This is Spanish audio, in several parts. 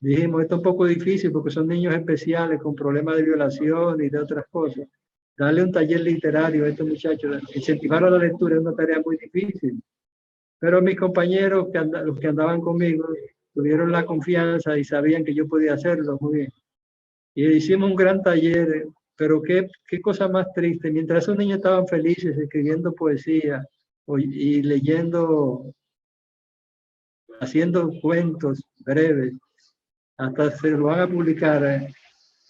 dijimos, esto es un poco difícil porque son niños especiales con problemas de violación y de otras cosas. Darle un taller literario a estos muchachos, incentivar a la lectura es una tarea muy difícil. Pero mis compañeros, los que andaban conmigo, tuvieron la confianza y sabían que yo podía hacerlo muy bien. Y hicimos un gran taller, pero qué cosa más triste. Mientras esos niños estaban felices escribiendo poesía y leyendo, haciendo cuentos breves, hasta se lo van a publicar,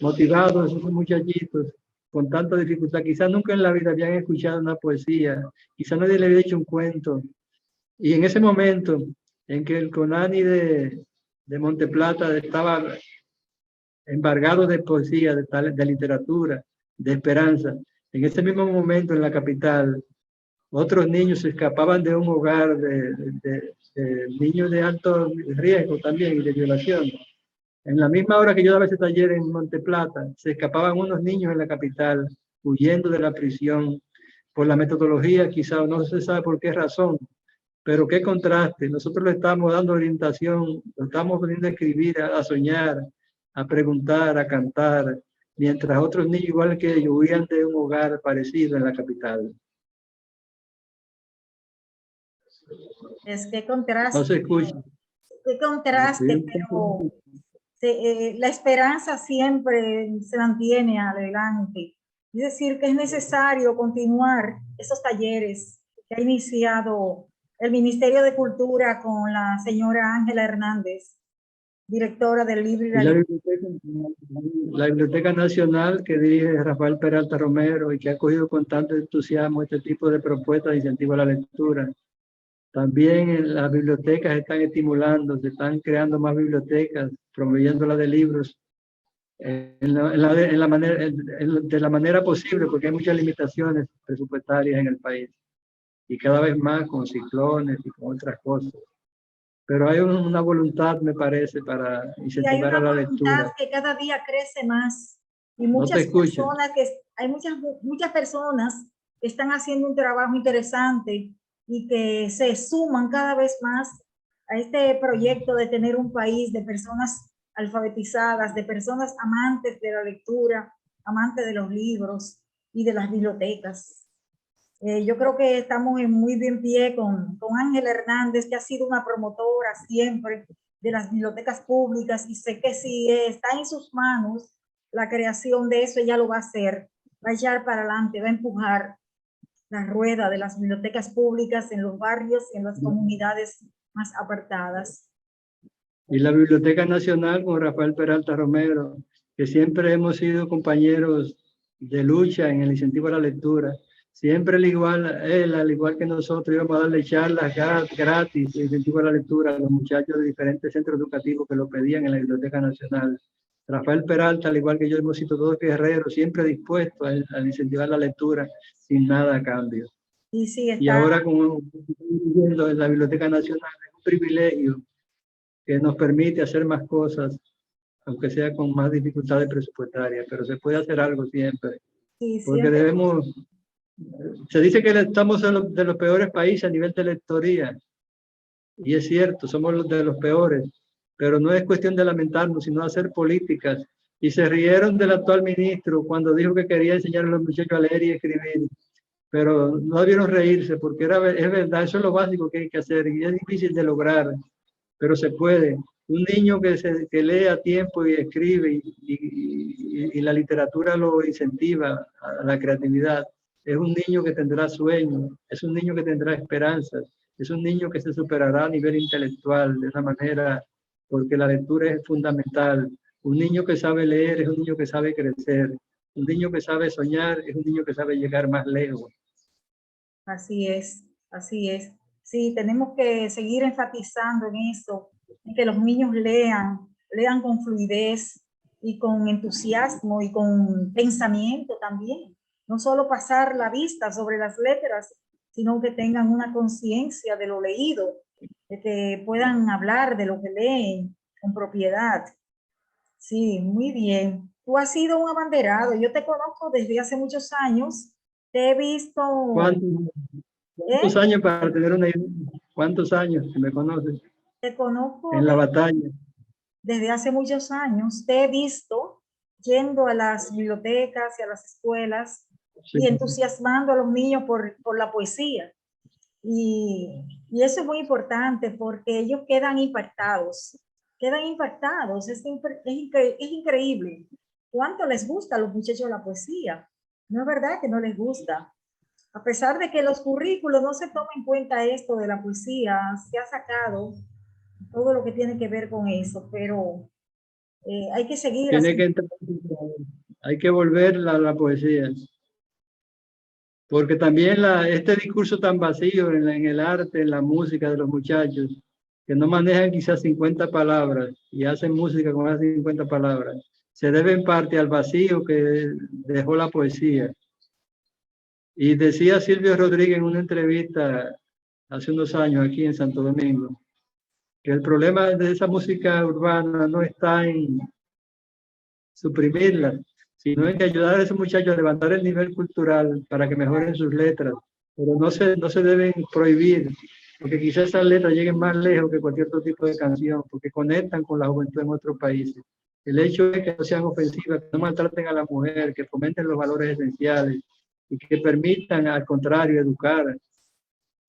motivados esos muchachitos con tanta dificultad. Quizás nunca en la vida habían escuchado una poesía, quizás nadie le había hecho un cuento. Y en ese momento en que el CONANI de Monteplata estaba embargado de poesía, de literatura, de esperanza, en ese mismo momento en la capital, otros niños se escapaban de un hogar de niños de alto riesgo también y de violación. En la misma hora que yo daba ese taller en Monteplata, se escapaban unos niños en la capital, huyendo de la prisión por la metodología, quizá no se sabe por qué razón, pero qué contraste. Nosotros le estamos dando orientación, lo estamos poniendo a escribir, a soñar, a preguntar, a cantar, mientras otros niños, igual que ellos, huían de un hogar parecido en la capital. Es que No se contraste, escucha. qué contraste, pero la esperanza siempre se mantiene adelante. Es decir, que es necesario continuar esos talleres que ha iniciado el Ministerio de Cultura con la señora Ángela Hernández, directora del Libro y Y la Biblioteca Nacional que dirige Rafael Peralta Romero y que ha acogido con tanto entusiasmo este tipo de propuestas de incentivo a la lectura. También en las bibliotecas están estimulando, se están creando más bibliotecas, promoviéndolas de libros de la manera posible, porque hay muchas limitaciones presupuestarias en el país y cada vez más con ciclones y con otras cosas. Pero hay una voluntad, me parece, para incentivar a la lectura. Hay una voluntad que cada día crece más y muchas personas hay muchas personas que están haciendo un trabajo interesante y que se suman cada vez más a este proyecto de tener un país de personas alfabetizadas, de personas amantes de la lectura, amantes de los libros y de las bibliotecas. Yo creo que estamos en muy bien pie con Ángela Hernández, que ha sido una promotora siempre de las bibliotecas públicas, y sé que si está en sus manos la creación de eso, ella lo va a hacer, va a echar para adelante, va a empujar la rueda de las bibliotecas públicas en los barrios y en las comunidades más apartadas. Y la Biblioteca Nacional con Rafael Peralta Romero, que siempre hemos sido compañeros de lucha en el incentivo a la lectura. Siempre él, al igual que nosotros, íbamos a darle charlas gratis de incentivo a la lectura a los muchachos de diferentes centros educativos que lo pedían en la Biblioteca Nacional. Rafael Peralta, al igual que yo, hemos sido todos guerreros, siempre dispuestos a incentivar la lectura sin nada a cambio. Y, sí, y ahora, como viviendo en la Biblioteca Nacional, es un privilegio que nos permite hacer más cosas, aunque sea con más dificultades presupuestarias, pero se puede hacer algo siempre. Sí, porque siempre debemos, se dice que estamos de los peores países a nivel de lectoría, y es cierto, somos de los peores, pero no es cuestión de lamentarnos, sino de hacer políticas. Y se rieron del actual ministro cuando dijo que quería enseñar a los muchachos a leer y escribir, pero no debieron reírse, porque es verdad, eso es lo básico que hay que hacer, y es difícil de lograr, pero se puede. Un niño que lee a tiempo y escribe y la literatura lo incentiva a la creatividad, es un niño que tendrá sueños, es un niño que tendrá esperanzas, es un niño que se superará a nivel intelectual de una manera, porque la lectura es fundamental. Un niño que sabe leer es un niño que sabe crecer. Un niño que sabe soñar es un niño que sabe llegar más lejos. Así es, así es. Sí, tenemos que seguir enfatizando en eso, en que los niños lean con fluidez y con entusiasmo y con pensamiento también. No solo pasar la vista sobre las letras, sino que tengan una conciencia de lo leído, de que puedan hablar de lo que leen con propiedad. Sí, muy bien. Tú has sido un abanderado. Yo te conozco desde hace muchos años. Te he visto. ¿Cuántos años para tener una idea? ¿Cuántos años que me conoces? Te conozco en la batalla? desde hace muchos años te he visto yendo a las bibliotecas y a las escuelas y entusiasmando a los niños por la poesía. Y eso es muy importante porque ellos quedan impactados. Es increíble cuánto les gusta a los muchachos la poesía. No es verdad que no les gusta. A pesar de que los currículos no se toma en cuenta esto de la poesía, se ha sacado todo lo que tiene que ver con eso, pero hay que seguir Tiene que así. entrar, hay que volver la poesía. Porque también este discurso tan vacío en el arte, en la música de los muchachos, que no manejan quizás 50 palabras y hacen música con esas 50 palabras, se debe en parte al vacío que dejó la poesía. Y decía Silvio Rodríguez en una entrevista hace unos años aquí en Santo Domingo, que el problema de esa música urbana no está en suprimirla, sino en que ayudar a esos muchachos a levantar el nivel cultural para que mejoren sus letras, pero no se deben prohibir, porque quizás esas letras lleguen más lejos que cualquier otro tipo de canción, porque conectan con la juventud en otros países. El hecho es que no sean ofensivas, que no maltraten a la mujer, que fomenten los valores esenciales y que permitan, al contrario, educar.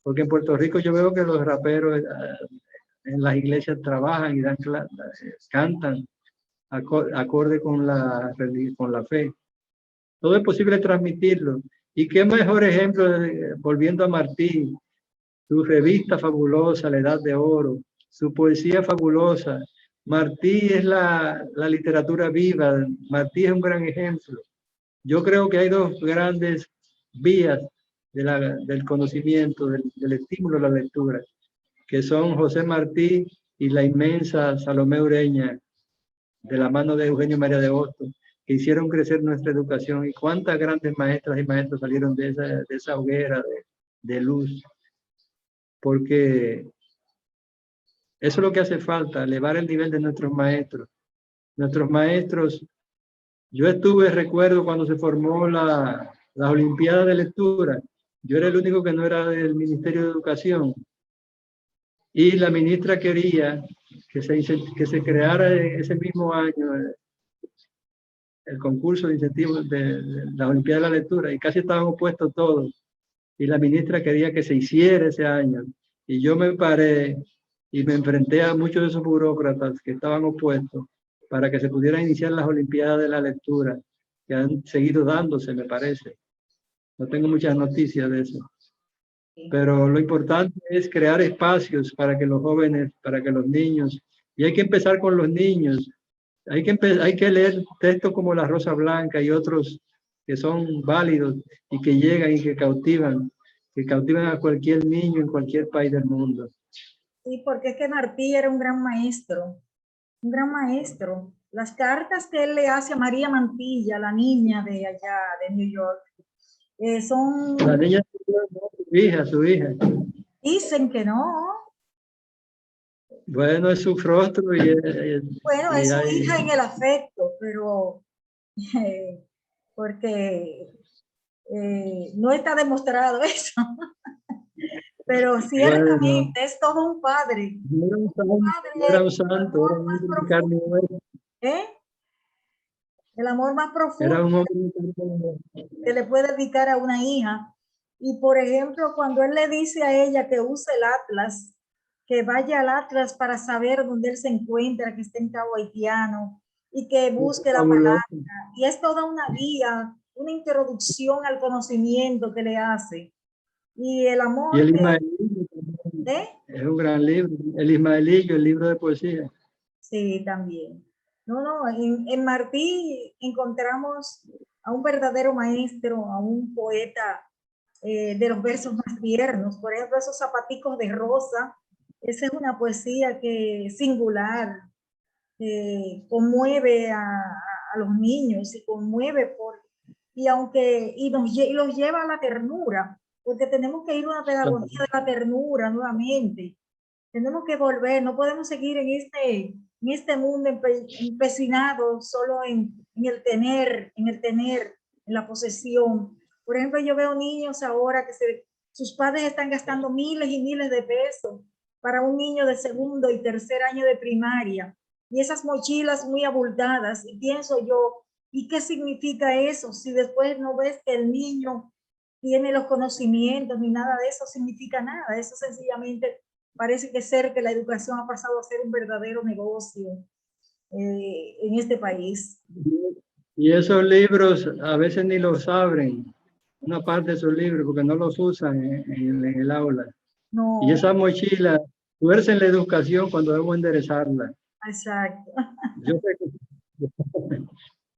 Porque en Puerto Rico yo veo que los raperos en las iglesias trabajan y cantan acorde con la fe. Todo es posible transmitirlo. Y qué mejor ejemplo, volviendo a Martí, su revista fabulosa, La Edad de Oro, su poesía fabulosa. Martí es la literatura viva, Martí es un gran ejemplo. Yo creo que hay dos grandes vías del conocimiento, del estímulo a la lectura, que son José Martí y la inmensa Salomé Ureña, de la mano de Eugenio María de Hostos, que hicieron crecer nuestra educación y cuántas grandes maestras y maestros salieron de esa hoguera de luz, porque eso es lo que hace falta, elevar el nivel de nuestros maestros. Nuestros maestros, yo recuerdo cuando se formó la Olimpiada de Lectura, yo era el único que no era del Ministerio de Educación, y la ministra quería que se creara ese mismo año el concurso de incentivos de la Olimpiada de la Lectura, y casi estaban opuestos todos, y la ministra quería que se hiciera ese año, y yo me paré y me enfrenté a muchos de esos burócratas que estaban opuestos para que se pudieran iniciar las Olimpiadas de la Lectura, que han seguido dándose, me parece. No tengo muchas noticias de eso. Pero lo importante es crear espacios para que los jóvenes, para que los niños, y hay que empezar con los niños. Hay que leer textos como La Rosa Blanca y otros que son válidos y que llegan y que cautivan a cualquier niño en cualquier país del mundo. Sí, porque es que Martí era un gran maestro, un gran maestro. Las cartas que él le hace a María Mantilla, la niña de allá, de New York, son... La niña, su hija. Dicen que no. Bueno, es su rostro Bueno, es su hay... hija en el afecto, pero porque no está demostrado eso. Pero Bueno, ciertamente es todo un padre. no era un santo, era Amor un más hombre de carne profundo, y hueso. ¿eh? El amor más Era profundo un hombre de carne y hueso. que le puede dedicar a una hija. Y por ejemplo, cuando él le dice a ella que use el Atlas, que vaya al Atlas para saber dónde él se encuentra, que esté en Cabo Haitiano, y que busque la palabra. Fabuloso. Y es toda una guía, una introducción al conocimiento que le hace. Y el Y amor el Ismaelillo de... es un gran libro. El Ismaelillo, el libro de poesía. Sí, también. No, no, en Martí encontramos a un verdadero maestro, a un poeta de los versos más tiernos. Por ejemplo, esos zapaticos de rosa, esa es una poesía que singular, conmueve a los niños y conmueve y aunque y los lleva a la ternura, porque tenemos que ir a una pedagogía de la ternura nuevamente. Tenemos que volver, no podemos seguir en este mundo empecinado solo en el tener, en la posesión. Por ejemplo, yo veo niños ahora que sus padres están gastando miles y miles de pesos para un niño de segundo y tercer año de primaria. y esas mochilas muy abultadas, y pienso yo, ¿y qué significa eso? Si después no ves que el niño tiene los conocimientos ni nada de eso, significa nada. Eso sencillamente parece que ser que la educación ha pasado a ser un verdadero negocio en este país. Y esos libros a veces ni los abren, una parte de esos libros, porque no los usan en el aula. No. Y esa mochila tuercen la educación cuando debemos enderezarla. Exacto.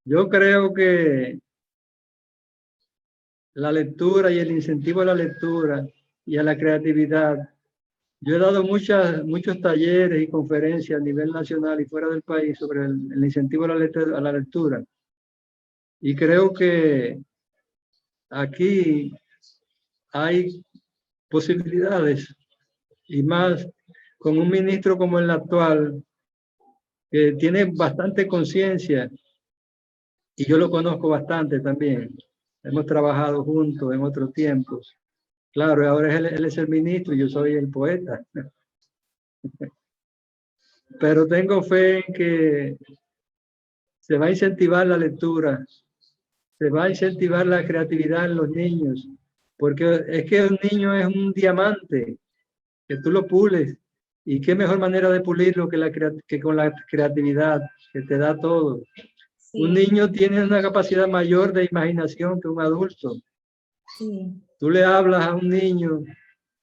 Yo creo que la lectura y el incentivo a la lectura y a la creatividad. Yo he dado muchos talleres y conferencias a nivel nacional y fuera del país sobre el incentivo a la lectura. Y creo que aquí hay posibilidades, y más con un ministro como el actual, que tiene bastante conciencia, y yo lo conozco bastante también. Hemos trabajado juntos en otros tiempos. Claro, ahora él es el ministro y yo soy el poeta. Pero tengo fe en que se va a incentivar la lectura, se va a incentivar la creatividad en los niños, porque es que un niño es un diamante, que tú lo pules, y qué mejor manera de pulirlo que con la creatividad, que te da todo. Sí. Un niño tiene una capacidad mayor de imaginación que un adulto. Sí. Tú le hablas a un niño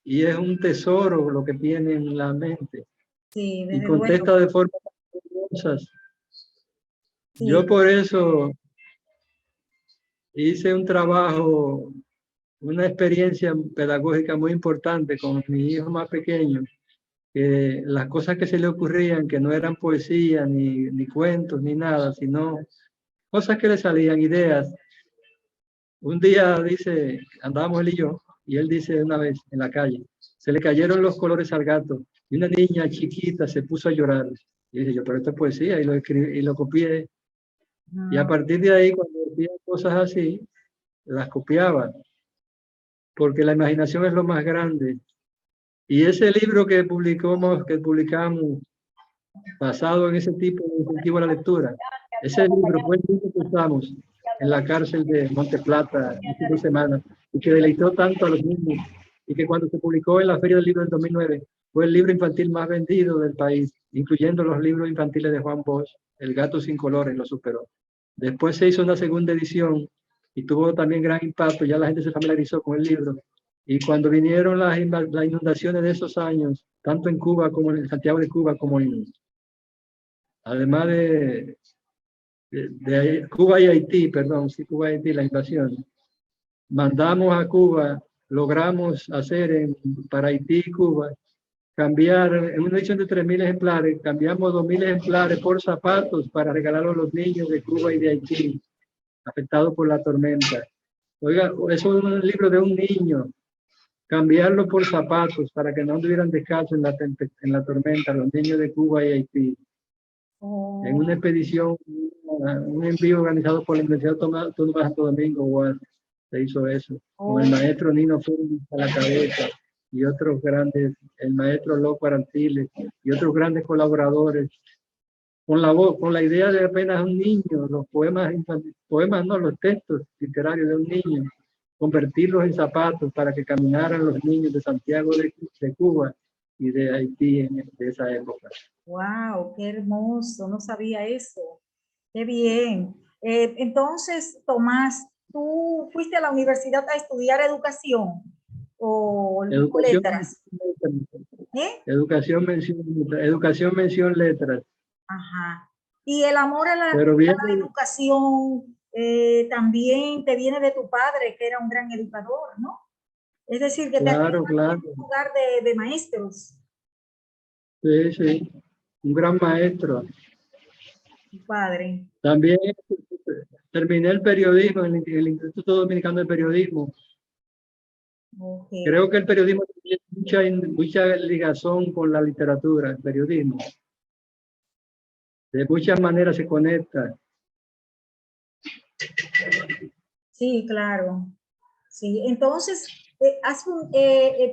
y es un tesoro lo que tiene en la mente. Sí, y contesta de forma cosas. Sí. Yo por eso hice un trabajo, una experiencia pedagógica muy importante con mi hijo más pequeño, que las cosas que se le ocurrían, que no eran poesía, ni cuentos, ni nada, sino cosas que le salían, ideas. Un día dice, andábamos él y yo, y él dice una vez en la calle, se le cayeron los colores al gato, y una niña chiquita se puso a llorar. Y dije yo, pero esto es poesía, y lo escribí, y lo copié. Y a partir de ahí, cuando decía cosas así, las copiaba, porque la imaginación es lo más grande. Y ese libro que publicamos, basado en ese tipo de incentivo a la lectura, ese libro fue el libro que usamos en la cárcel de Monte Plata hace 2 semanas, y que deleitó tanto a los niños, y que cuando se publicó en la Feria del Libro del 2009, fue el libro infantil más vendido del país, incluyendo los libros infantiles de Juan Bosch. El gato sin colores lo superó. Después se hizo una segunda edición y tuvo también gran impacto, ya la gente se familiarizó con el libro. Y cuando vinieron las inundaciones de esos años, tanto en Cuba como en Santiago de Cuba, como además de Cuba y Haití, perdón, sí, Cuba y Haití, la invasión, mandamos a Cuba, logramos hacer para Haití y Cuba, cambiar en una edición de 3.000 ejemplares, cambiamos 2.000 ejemplares por zapatos para regalarlos a los niños de Cuba y de Haití, afectados por la tormenta. Oiga, eso es un libro de un niño, cambiarlo por zapatos para que no anduvieran descalzos en la tormenta, los niños de Cuba y Haití. En una expedición, un envío organizado por la Universidad Autónoma de Santo Domingo, se hizo eso, con el maestro Nino Fuentes a la cabeza, y otros grandes, el maestro Loco Arantiles, y otros grandes colaboradores, con la idea de apenas un niño, los poemas no, los textos literarios de un niño, convertirlos en zapatos para que caminaran los niños de Santiago de Cuba y de Haití de esa época. ¡Wow! ¡Qué hermoso! No sabía eso. ¡Qué bien! Entonces, Tomás, ¿tú fuiste a la universidad a estudiar educación o letras? Educación, mención letras. Ajá. Y el amor a la educación también te viene de tu padre, que era un gran educador, ¿no? Es decir, que claro, te claro. en un lugar de maestros. Sí, sí. Un gran maestro. Padre. También terminé el periodismo en el Instituto Dominicano de Periodismo. Okay. Creo que el periodismo tiene mucha ligazón con la literatura, el periodismo. De muchas maneras se conecta. Sí, claro. Sí, entonces,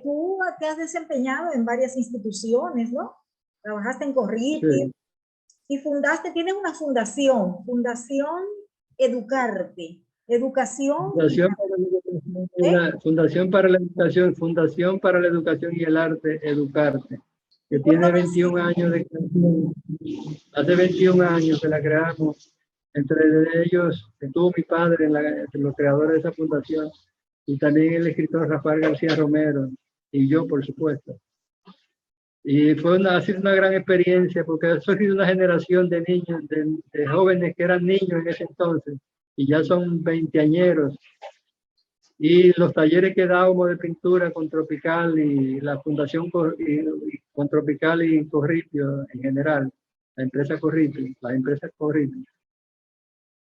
tú te has desempeñado en varias instituciones, ¿no? Trabajaste en Corrientes, sí. Y fundaste, tienes una fundación, Fundación Educarte, Educación. Fundación para la Educación, Fundación para la Educación y el Arte, Educarte, que tiene 21 años de creación. Hace 21 años que la creamos. Entre ellos estuvo mi padre, entre los creadores de esa fundación, y también el escritor Rafael García Romero, y yo, por supuesto. Y ha sido una gran experiencia, porque ha surgido una generación de niños, de jóvenes que eran niños en ese entonces, y ya son veinteañeros. Y los talleres que dábamos de pintura con Tropical y la Fundación con Tropical y Corripio en general, la empresa Corripio, las empresas Corripio.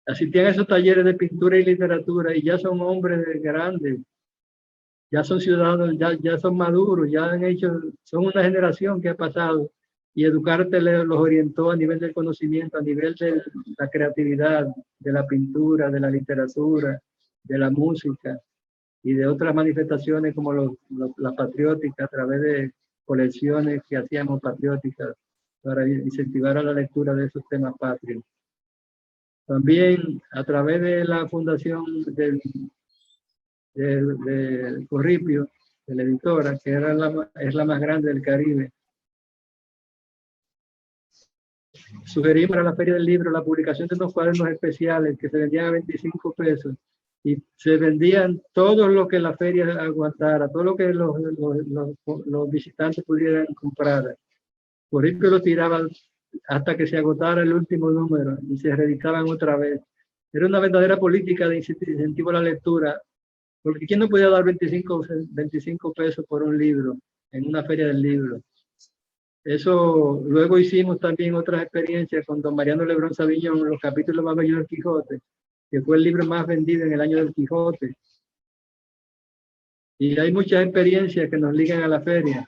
Asistían a esos talleres de pintura y literatura y ya son hombres grandes, ya son ciudadanos, ya son maduros, ya han hecho, son una generación que ha pasado, y Educarte los orientó a nivel del conocimiento, a nivel de la creatividad, de la pintura, de la literatura, de la música y de otras manifestaciones como la patriótica, a través de colecciones que hacíamos patrióticas para incentivar a la lectura de esos temas patrios. También a través de la fundación del Corripio, de la editora, que es la más grande del Caribe, sugerimos a la Feria del Libro la publicación de unos cuadernos especiales que se vendían a 25 pesos, y se vendían todo lo que la feria aguantara, todo lo que los visitantes pudieran comprar. Corripio lo tiraban hasta que se agotara el último número y se reeditaban otra vez. Era una verdadera política de incentivo a la lectura, porque ¿quién no podía dar 25 pesos por un libro en una feria del libro? Eso, luego hicimos también otras experiencias con don Mariano Lebrón Sabiñón, los capítulos más bellos del Quijote, que fue el libro más vendido en el año del Quijote. Y hay muchas experiencias que nos ligan a la feria.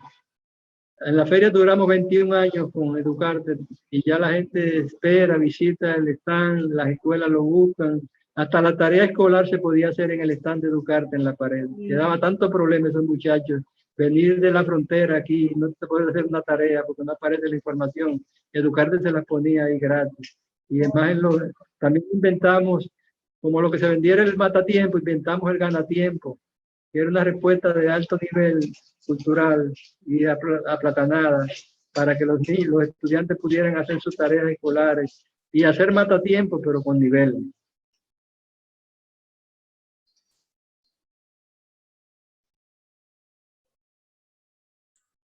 En la feria duramos 21 años con Educarte, y ya la gente espera, visita el stand, las escuelas lo buscan. Hasta la tarea escolar se podía hacer en el stand de Educarte en la pared. Le daba tanto problema a esos muchachos venir de la frontera aquí, no se puede hacer una tarea porque no aparece la información. Educarte se las ponía ahí gratis. Y además también inventamos, como lo que se vendiera el matatiempo, inventamos el ganatiempo, que era una respuesta de alto nivel cultural y aplatanada, para que los estudiantes pudieran hacer sus tareas escolares y hacer matatiempo, pero con nivel.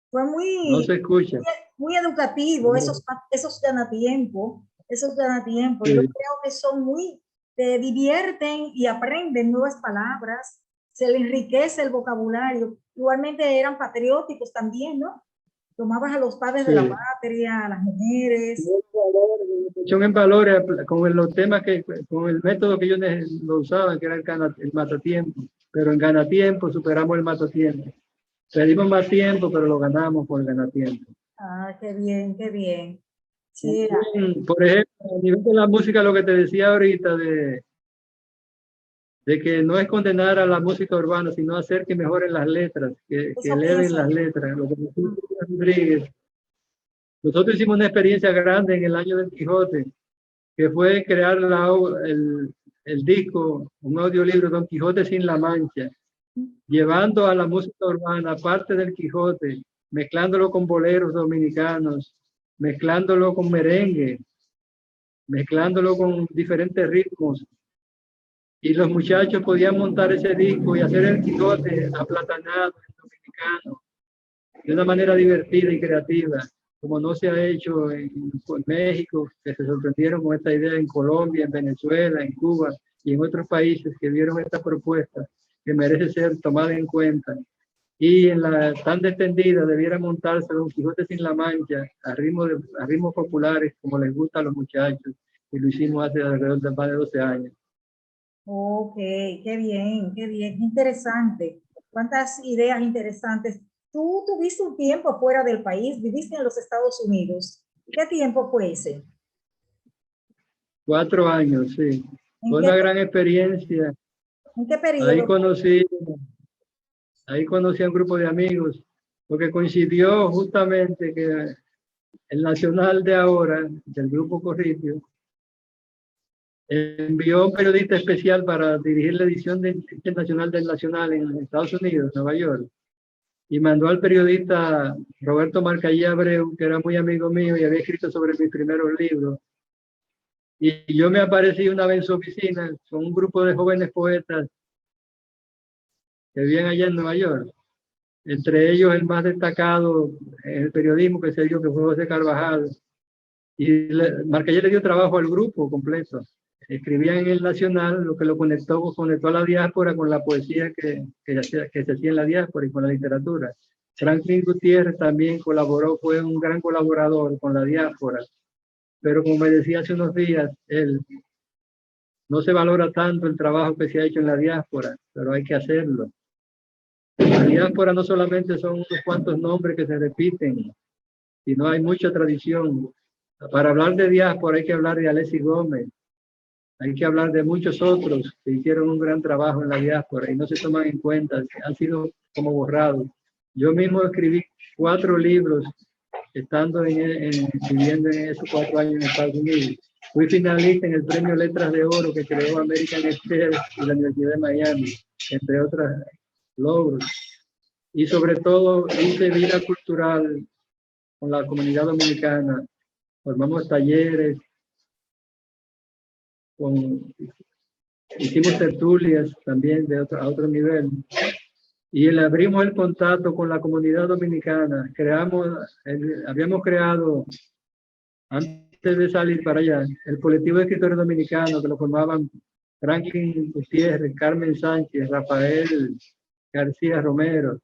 Fue muy, no se escucha. muy educativo esos ganatiempos, Sí. Yo creo que son te divierten y aprenden nuevas palabras, se le enriquece el vocabulario. Igualmente eran patrióticos también, ¿no? Tomabas a los padres de la patria, a las mujeres. Son en valores con los temas con el método que ellos lo usaban, que era el matatiempo, pero en ganatiempo superamos el matatiempo. Pedimos más tiempo, pero lo ganamos por el ganatiempo. Ah, qué bien, qué bien. Sí. Por ejemplo, a nivel de la música, lo que te decía ahorita de que no es condenar a la música urbana, sino hacer que mejoren las letras, que eleven las letras. Lo que Rodríguez. Nosotros hicimos una experiencia grande en el año del Quijote, que fue crear el disco, un audiolibro, Don Quijote sin la Mancha, llevando a la música urbana parte del Quijote, mezclándolo con boleros dominicanos, mezclándolo con merengue, mezclándolo con diferentes ritmos. Y los muchachos podían montar ese disco y hacer el Quijote aplatanado en dominicano, de una manera divertida y creativa, como no se ha hecho en México, que se sorprendieron con esta idea, en Colombia, en Venezuela, en Cuba y en otros países que vieron esta propuesta, que merece ser tomada en cuenta. Y en la tan extendida debiera montarse Don Quijote sin la Mancha, a ritmos populares, como les gusta a los muchachos, y lo hicimos hace alrededor de más de 12 años. Ok, qué bien, qué interesante. Cuántas ideas interesantes. Tú tuviste un tiempo fuera del país, viviste en los Estados Unidos. ¿Qué tiempo fue ese? 4 años, sí. Fue una gran experiencia. ¿En qué periodo? Ahí conocí a un grupo de amigos, porque coincidió justamente que el Nacional de ahora, del Grupo Corripio, envió un periodista especial para dirigir la edición internacional del Nacional en Estados Unidos, Nueva York, y mandó al periodista Roberto Marcallé Abreu, que era muy amigo mío y había escrito sobre mis primeros libros. Y yo me aparecí una vez en su oficina con un grupo de jóvenes poetas que vivían allá en Nueva York. Entre ellos el más destacado en el periodismo que se dio, que fue José Carvajal. Y Marcallé le dio trabajo al grupo completo. Escribía en el Nacional, lo que lo conectó a la diáspora con la poesía que se hacía en la diáspora y con la literatura. Franklin Gutiérrez también colaboró, fue un gran colaborador con la diáspora. Pero como me decía hace unos días, él no se valora tanto el trabajo que se ha hecho en la diáspora, pero hay que hacerlo. La diáspora no solamente son unos cuantos nombres que se repiten, sino hay mucha tradición. Para hablar de diáspora hay que hablar de Alexis Gómez, hay que hablar de muchos otros que hicieron un gran trabajo en la diáspora y no se toman en cuenta, han sido como borrados. Yo mismo escribí 4 libros estando viviendo en esos 4 años en Estados Unidos. Fui finalista en el premio Letras de Oro que creó American Express y la Universidad de Miami, entre otros logros. Y sobre todo hice vida cultural con la comunidad dominicana. Formamos talleres, hicimos tertulias también a otro nivel. Y le abrimos el contacto con la comunidad dominicana. Habíamos creado, antes de salir para allá, el colectivo de escritores dominicanos que lo formaban Franklin Gutiérrez, Carmen Sánchez, Rafael García Romero,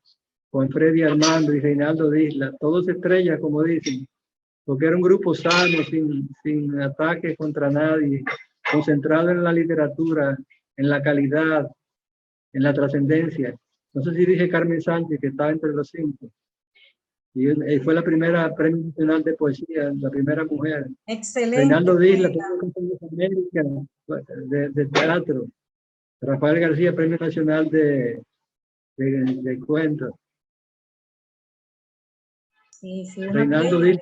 Juan Freddy Armando y Reinaldo Disla, todos estrellas, como dicen, porque era un grupo sano, sin ataques contra nadie, concentrado en la literatura, en la calidad, en la trascendencia. No sé si dije Carmen Sánchez, que estaba entre los 5. Y fue la primera Premio Nacional de Poesía, la primera mujer. Excelente. Reinaldo Disla, de teatro. Rafael García, Premio Nacional de Cuentos. Sí, sí, Reinaldo Disla,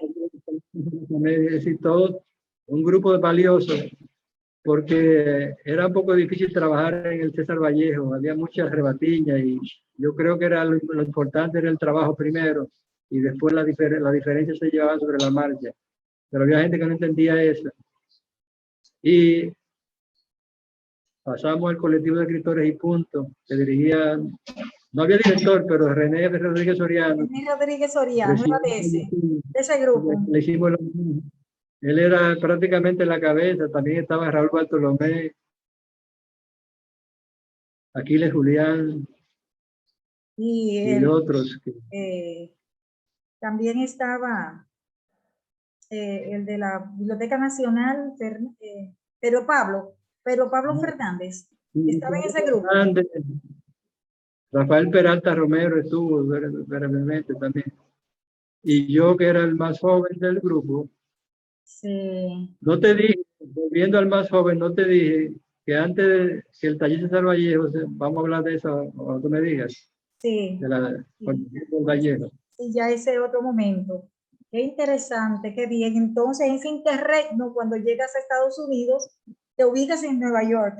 es decir, todo un grupo valioso, porque era un poco difícil trabajar en el César Vallejo, había muchas rebatiñas y yo creo que era lo importante era el trabajo primero y después la diferencia se llevaba sobre la marcha, pero había gente que no entendía eso. Y pasamos al colectivo de escritores y punto, que dirigía, no había director, pero René Rodríguez Soriano. René Rodríguez Soriano, era de ese grupo. Le hicimos lo mismo. Él era prácticamente la cabeza, también estaba Raúl Bartolomé, Aquiles Julián y otros. También estaba el de la Biblioteca Nacional, Pedro Pablo Fernández, estaba en ese grupo. Rafael Peralta Romero estuvo brevemente también. Y yo, que era el más joven del grupo, sí. No te dije, volviendo al más joven, no te dije que antes de que el taller César Vallejo, vamos a hablar de eso, o tú me digas. Sí. De la del Vallejo. Y ya ese otro momento. Qué interesante, qué bien. Entonces, ese interregno, cuando llegas a Estados Unidos, te ubicas en Nueva York,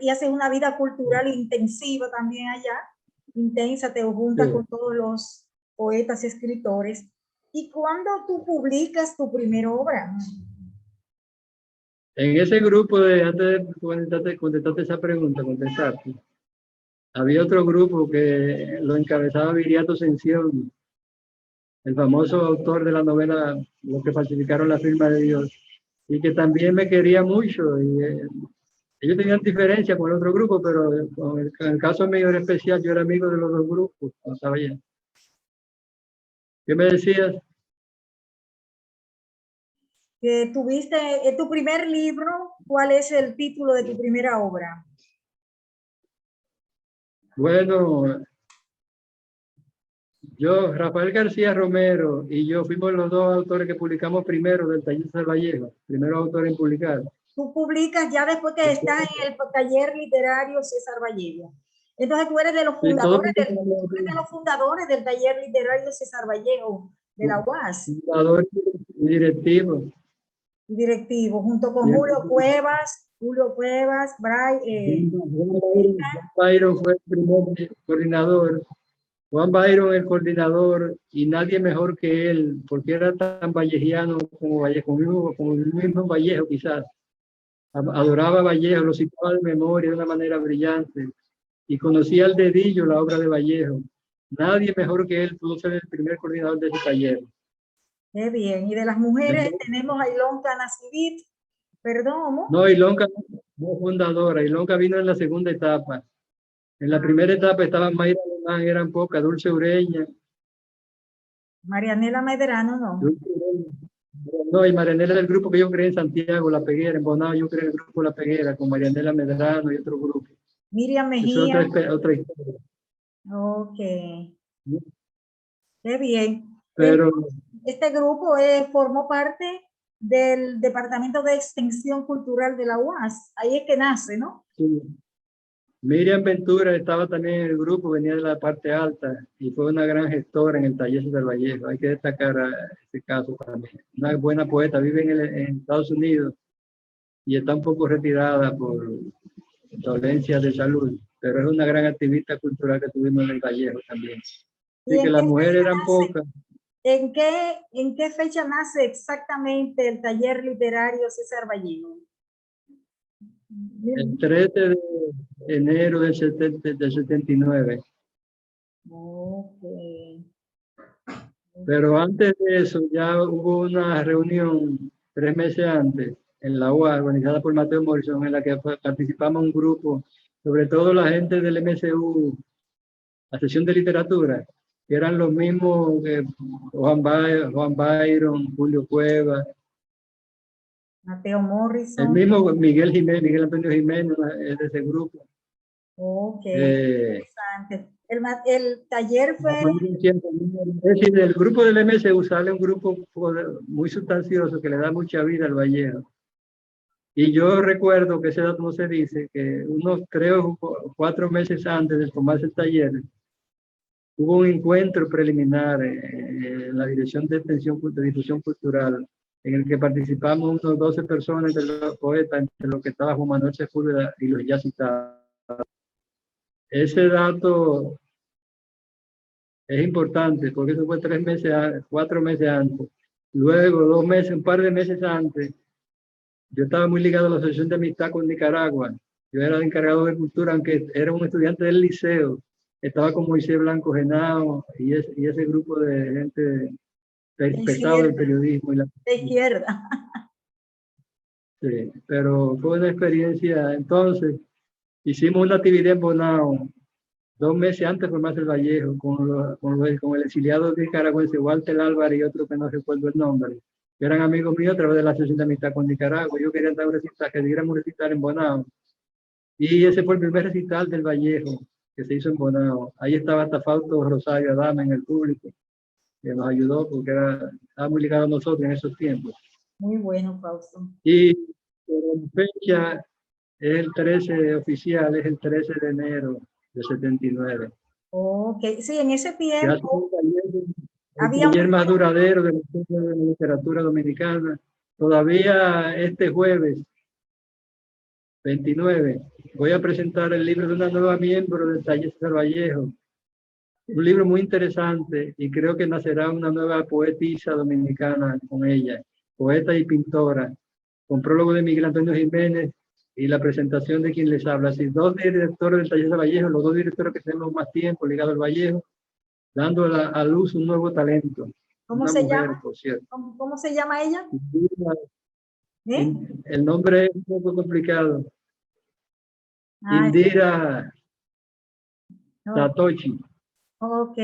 y haces una vida cultural intensiva también allá, intensa, te juntas con todos los poetas y escritores. ¿Y cuándo tú publicas tu primera obra? En ese grupo, antes de contestarte esa pregunta, había otro grupo que lo encabezaba Viriato Sención, el famoso autor de la novela Los que falsificaron la firma de Dios, y que también me quería mucho. Y, ellos tenían diferencia con el otro grupo, pero en el caso mío era especial, yo era amigo de los dos grupos, no sabía. ¿Qué me decías? Que tuviste tu primer libro, ¿cuál es el título de tu primera obra? Bueno, yo, Rafael García Romero y yo fuimos los dos autores que publicamos primero del taller César Vallejo, primero autor en publicar. Tú publicas ya después que estás en el taller literario César Vallejo. Entonces tú eres de los fundadores, del taller literario César Vallejo, de la UAS. Fundador y directivo. Directivo, junto con Bien. Julio Cuevas, Bray, Juan Byron fue el primer coordinador. Juan Byron el coordinador y nadie mejor que él, porque era tan vallejiano como Vallejo, como el mismo Vallejo quizás. Adoraba a Vallejo, lo citaba de memoria de una manera brillante y conocía al dedillo la obra de Vallejo. Nadie mejor que él pudo ser el primer coordinador de ese taller. Qué bien. Y de las mujeres tenemos a Ilonka Nacidit, perdón. No, Ilonka no fundadora, Ilonka vino en la segunda etapa. En la primera etapa estaban Mayra Alemán, eran pocas, Dulce Ureña. Marianela Medrano, no. No, y Marianela del grupo que yo creé en Santiago, La Peguera, en Bonao yo creé el grupo La Peguera, con Marianela Medrano y otro grupo. Miriam Eso Mejía. es otra historia. Ok. Qué bien. Pero este grupo formó parte del Departamento de Extensión Cultural de la UAS. Ahí es que nace, ¿no? sí. Miriam Ventura estaba también en el grupo, venía de la parte alta y fue una gran gestora en el taller del Vallejo. Hay que destacar este caso también. Una buena poeta, vive en Estados Unidos y está un poco retirada por dolencias de salud, pero es una gran activista cultural que tuvimos en el Vallejo también. Así que las mujeres eran pocas. ¿En qué fecha nace exactamente el taller literario César Vallejo? El 13 de enero del 79. Okay. Pero antes de eso ya hubo una reunión 3 meses antes en la UAS, organizada por Mateo Morrison, en la que participamos un grupo, sobre todo la gente del MSU, la sesión de literatura, que eran los mismos que Juan Byron, Julio Cuevas, Mateo Morrison. el mismo Miguel Jiménez, Miguel Antonio Jiménez es de ese grupo. Ok, interesante. El taller fue... Es decir, del grupo del MSU sale un grupo muy sustancioso que le da mucha vida al Vallejo. Y yo recuerdo que ese dato no se dice, que unos 3 o 4 meses antes de tomarse el taller, hubo un encuentro preliminar en la Dirección de Difusión Cultural, en el que participamos unos 12 personas de los poetas, entre los que estaba Juan Manuel Sepúlveda y los ya citados. Ese dato es importante porque eso fue 3 meses, 4 meses antes. Luego, 2 meses, un par de meses antes, yo estaba muy ligado a la Asociación de Amistad con Nicaragua. Yo era el encargado de cultura, aunque era un estudiante del liceo. Estaba con Moisés Blanco Genao y ese grupo de gente pesado del periodismo. De izquierda. Sí, pero fue una experiencia. Entonces, hicimos una actividad en Bonao 2 meses antes de formarse el Vallejo, con el exiliado nicaragüense Walter Álvarez y otro que no recuerdo el nombre, que eran amigos míos a través de la Asociación de Amistad con Nicaragua. Yo quería dar un recital, que diéramos un recital en Bonao. Y ese fue el primer recital del Vallejo que se hizo en Bonao. Ahí estaba hasta Fausto Rosario Adama en el público, que nos ayudó porque estaba muy ligado a nosotros en esos tiempos. Muy bueno, Fausto. Y la fecha es el 13 oficial, es el 13 de enero de 79. Ok, sí, en ese tiempo había un taller más duradero de la literatura dominicana. Todavía este jueves 29 voy a presentar el libro de una nueva miembro del taller César Vallejo. Un libro muy interesante y creo que nacerá una nueva poetisa dominicana con ella, poeta y pintora, con prólogo de Miguel Antonio Jiménez y la presentación de quien les habla. Así, 2 directores del taller de Vallejo, los 2 directores que tenemos más tiempo ligados al Vallejo, dando a luz un nuevo talento. ¿Cómo se llama? Por cierto. ¿Cómo se llama ella? El nombre es un poco complicado. Indira Satoshi. Ok.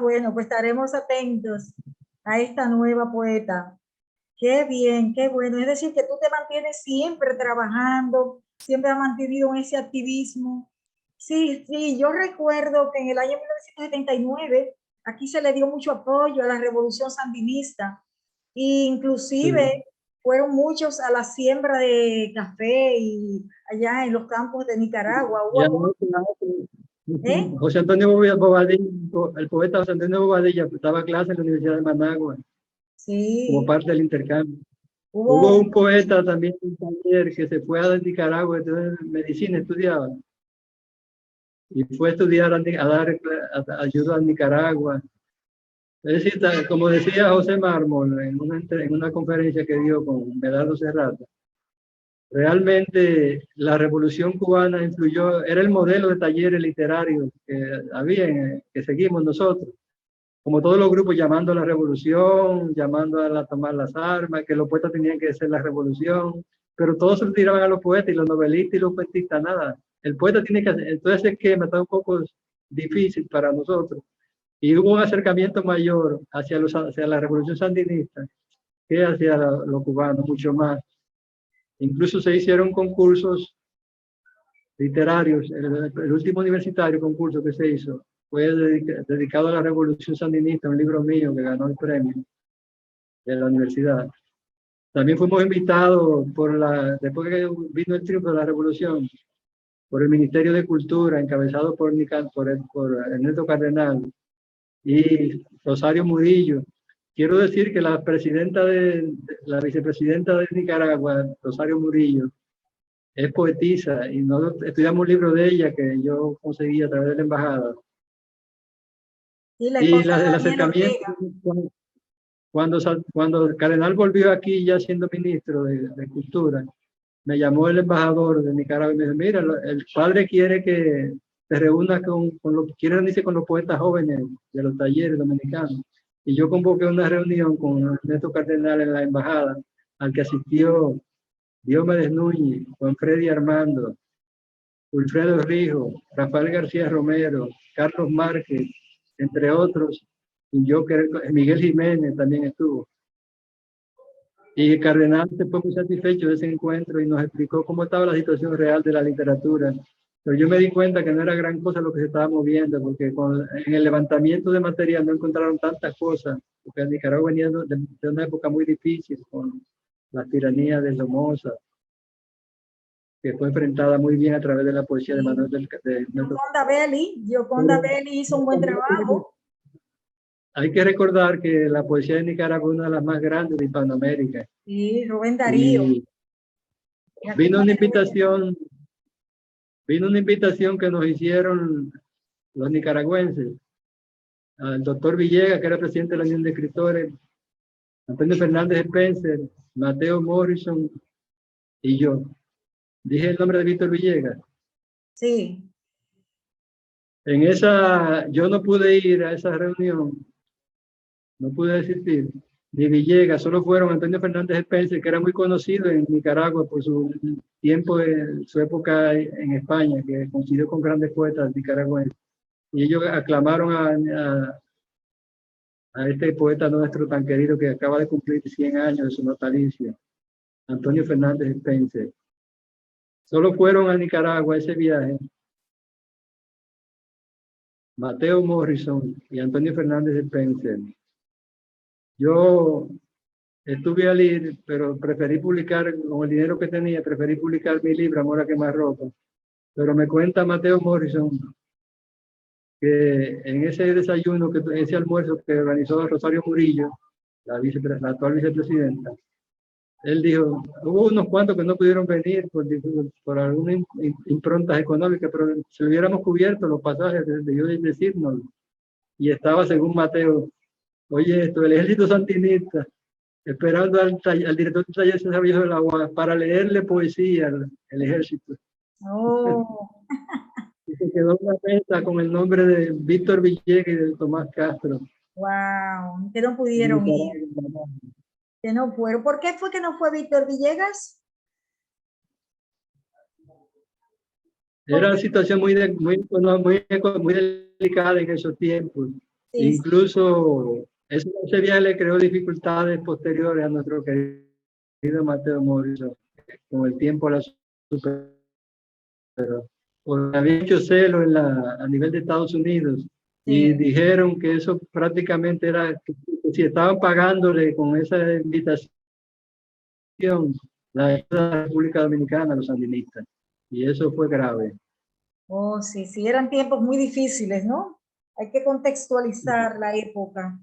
Bueno, pues estaremos atentos a esta nueva poeta. Qué bien, qué bueno. Es decir, que tú te mantienes siempre trabajando, siempre has mantenido ese activismo. Sí, sí, yo recuerdo que en el año 1979 aquí se le dio mucho apoyo a la revolución sandinista e inclusive fueron muchos a la siembra de café y allá en los campos de Nicaragua. ¿Eh? José Antonio Bobadilla, el poeta José Antonio Bobadilla daba clase en la Universidad de Managua como Sí, parte del intercambio. Hubo hubo, un poeta también, un taller que se fue a Nicaragua, entonces medicina estudiaba, y fue a estudiar, a dar ayuda a Nicaragua. Es decir, como decía José Mármol en una conferencia que dio con Medardo Serrata, realmente la Revolución Cubana influyó, era el modelo de talleres literarios que había, que seguimos nosotros, como todos los grupos llamando a la revolución, llamando a tomar las armas, que los poetas tenían que hacer la revolución, pero todos se tiraban a los poetas y los novelistas y los cuentistas, nada. El poeta tiene que hacer, entonces ese esquema está un poco difícil para nosotros. Y hubo un acercamiento mayor hacia la revolución sandinista que hacia los cubanos, mucho más. Incluso se hicieron concursos literarios. El último universitario concurso que se hizo fue dedicado a la revolución sandinista, un libro mío que ganó el premio de la universidad. También fuimos invitados después que vino el triunfo de la revolución, por el Ministerio de Cultura, encabezado por Ernesto Cardenal y Rosario Murillo. Quiero decir que la vicepresidenta de Nicaragua, Rosario Murillo, es poetisa y nosotros estudiamos un libro de ella que yo conseguí a través de la embajada. y la Y esposa de el Daniel acercamiento, Ortega. cuando el cardenal volvió aquí ya siendo ministro de Cultura, me llamó el embajador de Nicaragua y me dijo, mira, el padre quiere que te reúnas con los poetas jóvenes de los talleres dominicanos. Y yo convoqué una reunión con Ernesto Cardenal en la embajada, al que asistió Diomedes Núñez, Juan Freddy Armando, Wilfredo Rijo, Rafael García Romero, Carlos Márquez, entre otros, y yo, Miguel Jiménez también estuvo. Y Cardenal se fue muy satisfecho de ese encuentro y nos explicó cómo estaba la situación real de la literatura. Pero yo me di cuenta que no era gran cosa lo que se estaba moviendo, porque en el levantamiento de material no encontraron tantas cosas, porque Nicaragua venía de una época muy difícil, con la tiranía de Somoza, que fue enfrentada muy bien a través de la poesía de Manuel de Gioconda Belli hizo un buen trabajo. Hay que recordar que la poesía de Nicaragua es una de las más grandes de Hispanoamérica. Sí, Rubén Darío. Y vino una invitación que nos hicieron los nicaragüenses, al doctor Villegas, que era presidente de la Unión de Escritores, Antonio Fernández Spencer, Mateo Morrison y yo. Dije el nombre de Víctor Villegas. Sí. Yo no pude ir a esa reunión, no pude asistir, ni Villegas, solo fueron Antonio Fernández Spencer, que era muy conocido en Nicaragua por su tiempo, su época en España, que coincidió con grandes poetas nicaragüenses. Y ellos aclamaron a este poeta nuestro tan querido que acaba de cumplir 100 años de su natalicio, Antonio Fernández Spencer. Solo fueron a Nicaragua ese viaje Mateo Morrison y Antonio Fernández Spencer. Yo estuve al ir, pero preferí publicar, con el dinero que tenía, preferí publicar mi libro, Amor a quemarropa. Pero me cuenta Mateo Morrison que en ese desayuno, ese almuerzo que organizó Rosario Murillo, la actual vicepresidenta, él dijo, hubo unos cuantos que no pudieron venir por algunas improntas económicas, pero si hubiéramos cubierto los pasajes, debió decirnos. Y estaba, según Mateo, oye, esto, el ejército sandinista, esperando al director del taller César Viejo de la UAS para leerle poesía al ejército. Oh. Y se quedó una mesa con el nombre de Víctor Villegas y de Tomás Castro. Wow, que no pudieron ir. Que no fueron. ¿Por qué fue que no fue Víctor Villegas? Era una situación muy delicada en esos tiempos. Sí, Incluso ese viaje le creó dificultades posteriores a nuestro querido Mateo Morrison. Con el tiempo la superó. Porque había hecho celo a nivel de Estados Unidos y sí. dijeron que eso prácticamente era, que si estaban pagándole con esa invitación la ayuda de la República Dominicana a los sandinistas. Y eso fue grave. Oh, sí, sí, eran tiempos muy difíciles, ¿no? Hay que contextualizar la época.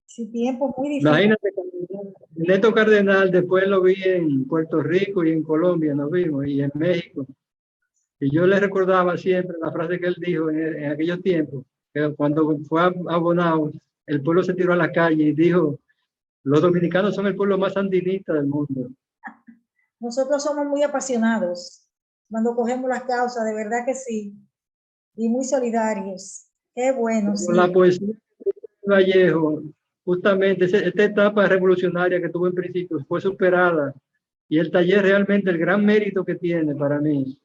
Sí, tiempos muy difíciles. Imagínate, Neto Cardenal, después lo vi en Puerto Rico y en Colombia, nos vimos, y en México. Y yo le recordaba siempre la frase que él dijo en aquellos tiempos, que cuando fue a Bonao, el pueblo se tiró a la calle y dijo, los dominicanos son el pueblo más sandinista del mundo. Nosotros somos muy apasionados cuando cogemos las causas, de verdad que sí, y muy solidarios. Qué bueno, Como la sí. poesía de Vallejo, justamente esta etapa revolucionaria que tuvo en principio fue superada y el taller realmente el gran mérito que tiene para mí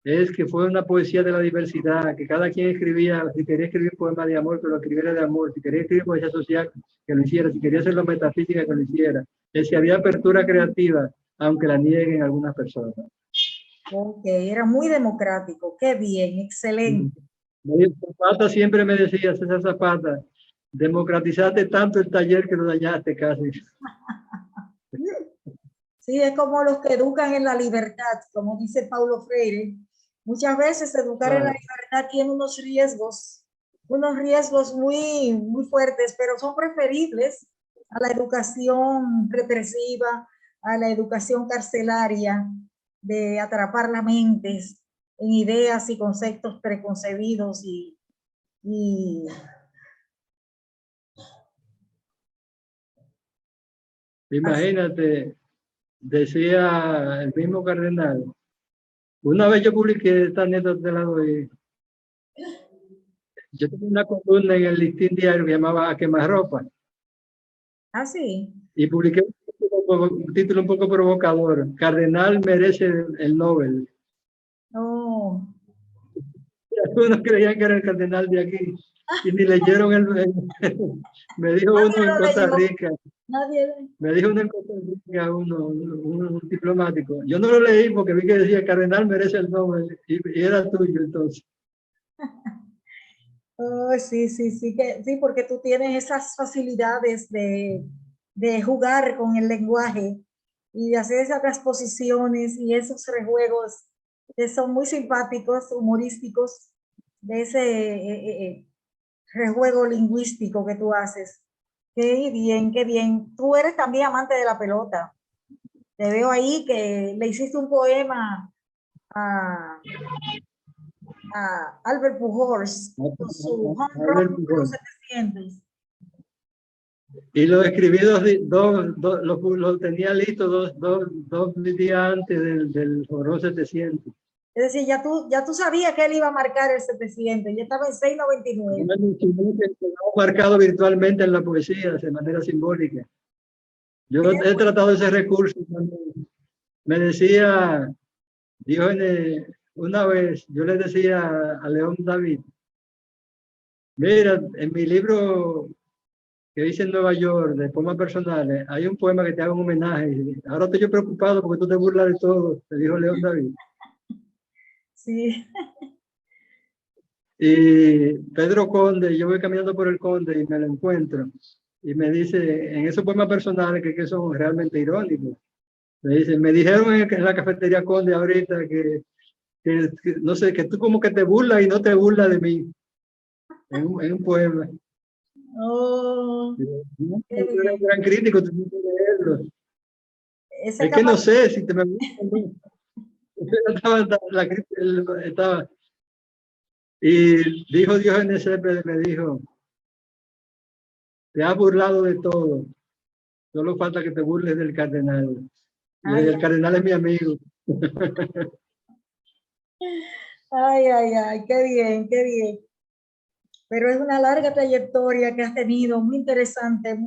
es que fue una poesía de la diversidad, que cada quien escribía, si quería escribir poema de amor, que lo escribiera de amor, si quería escribir poesía social, que lo hiciera, si quería hacerlo metafísica, que lo hiciera. Es que había apertura creativa, aunque la nieguen algunas personas. Ok, era muy democrático. Qué bien, excelente. Zapata siempre me decía, César Zapata, democratizaste tanto el taller que lo dañaste casi. Sí, es como los que educan en la libertad, como dice Paulo Freire. Muchas veces educar en la Claro. libertad tiene unos riesgos muy, muy fuertes, pero son preferibles a la educación represiva, a la educación carcelaria, de atrapar las mentes en ideas y conceptos preconcebidos y así. Imagínate, decía el mismo cardenal, una vez yo publiqué esta anécdota de la doy, yo tenía una columna en el Listín Diario que llamaba A Quemarropa Así. y publiqué un título un poco provocador, Cardenal merece el Nobel. Oh. Y algunos creían que era el cardenal de aquí y ni leyeron me dijo Nadie uno en lo Costa leyó. Rica, Nadie. me dijo uno en Costa Rica, un diplomático. Yo no lo leí porque vi que decía Cardenal merece el Nobel y era tuyo entonces. Oh, sí, sí, sí, que, sí, porque tú tienes esas facilidades de jugar con el lenguaje y de hacer esas transposiciones y esos rejuegos que son muy simpáticos, humorísticos, de ese rejuego lingüístico que tú haces. Qué bien, qué bien. Tú eres también amante de la pelota. Te veo ahí que le hiciste un poema a, a Albert Pujols con su home run Albert número Pujol. 700. Y lo escribí lo tenía listo dos días antes del Foro 700. Es decir, ya tú sabías que él iba a marcar el 700, ya estaba en Yo 6.99. me mencioné que quedaba marcado virtualmente en la poesía de manera simbólica. Yo he tratado ese recurso también. Me decía, Diógenes, una vez, yo le decía a León David, mira, en mi libro que hice en Nueva York de poemas personales, hay un poema que te haga un homenaje. Ahora estoy yo preocupado porque tú te burlas de todo, te dijo León David. Sí, Y Pedro Conde, yo voy caminando por el Conde y me lo encuentro. Y me dice, en esos poemas personales que son realmente irónicos, me dice, me dijeron en la cafetería Conde ahorita que no sé, que tú como que te burlas y no te burlas de mí, en un poema. oh, No, qué tú eres un bien. gran crítico, tú tienes que leerlo. Esa Es que no capacidad, sé si te me gusta o no. Estaba, y dijo Diógenes Céspedes, me dijo, te has burlado de todo, solo falta que te burles del cardenal. Y ay, el cardenal es mi amigo. ay, ay, ay, qué bien, qué bien. Pero es una larga trayectoria que has tenido, muy interesante,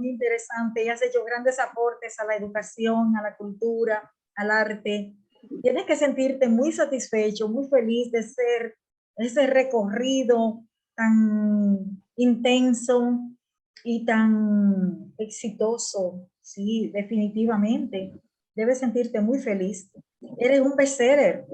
y has hecho grandes aportes a la educación, a la cultura, al arte. Tienes que sentirte muy satisfecho, muy feliz de ser ese recorrido tan intenso y tan exitoso. Sí, definitivamente. Debes sentirte muy feliz. Eres un bestseller.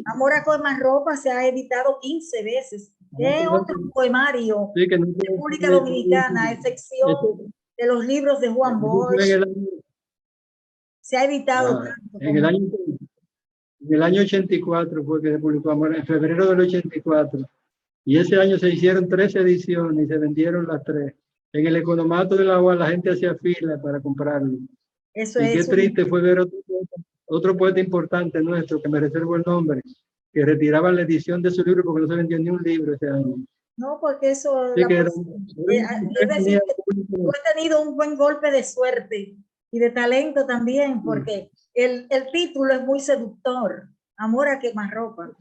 Amor a Ropa se ha editado 15 veces. ¿Qué otro poemario Sí, que no de puede República Dominicana, a excepción este, de los libros de Juan este fue Bosch, en el año, se ha editado tanto en el como año En el año 84 fue que se publicó Amor, en febrero del 84. Y ese año se hicieron 3 ediciones y se vendieron las 3. En el Economato de la UAS la gente hacía fila para comprarlo. Eso Y qué es triste fue ver otro poeta importante nuestro, que me reservo el nombre, que retiraba la edición de su libro porque no se vendió ni un libro ese año. no, porque eso, Sí, que es decir, que tú has tenido un buen golpe de suerte y de talento también, porque el título es muy seductor, Amor a quemarropa.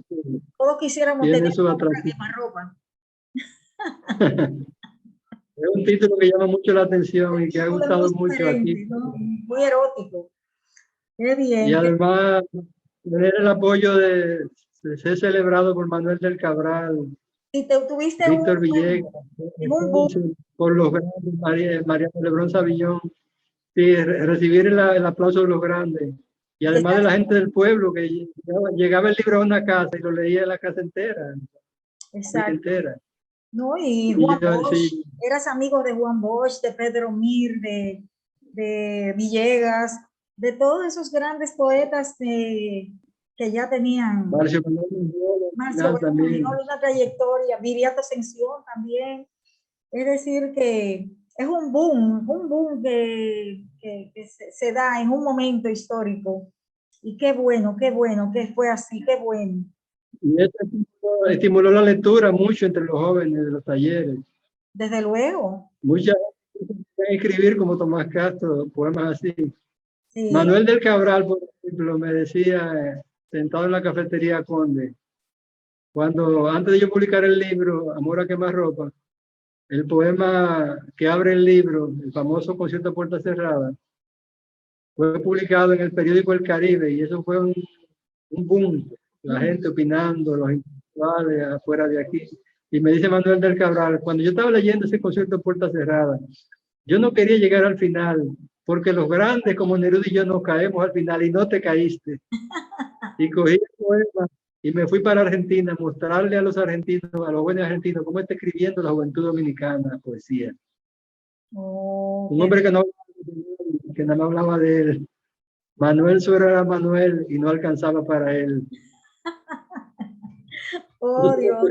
Todos quisiéramos tiene tener su Amor a atractivo. quemarropa. Es un título que llama mucho la atención y que ha gustado mucho aquí. ¿No? Muy erótico. Qué bien. Y además, tener el apoyo de ser celebrado por Manuel del Cabral, Si te tuviste Víctor Villegas, un boom, por los grandes, María Lebrón Savillón, sí, recibir el aplauso de los grandes. Y además de la gente del pueblo, que llegaba el libro a una casa y lo leía en la casa entera. exacto. Entera. ¿No? Y Y Juan yo, Bosch, sí, eras amigo de Juan Bosch, de Pedro Mir, de Villegas, de todos esos grandes poetas que ya tenían Marcio Manuel Marcio también. una trayectoria, Viriato Ascensión también. Es decir, que es un boom que se da en un momento histórico. Y qué bueno que fue así, qué bueno. Y eso estimuló la lectura mucho entre los jóvenes de los talleres. Desde luego. Mucha gente escribir como Tomás Castro, poemas así. Sí. Manuel del Cabral, por ejemplo, me decía, sentado en la cafetería Conde, cuando antes de yo publicar el libro, Amor a quemarropa, el poema que abre el libro, el famoso Concierto a Puerta Cerrada, fue publicado en el periódico El Caribe y eso fue un boom, la gente opinando, los intelectuales afuera de aquí. Y me dice Manuel del Cabral, cuando yo estaba leyendo ese concierto a puerta cerrada, yo no quería llegar al final, porque los grandes como Neruda y yo nos caemos al final y no te caíste. Y cogí el poema y me fui para Argentina a mostrarle a los argentinos, a los jóvenes argentinos, cómo está escribiendo la juventud dominicana poesía. Oh, Un hombre que no hablaba de él. Manuel solo era Manuel y no alcanzaba para él. Oh, Dios.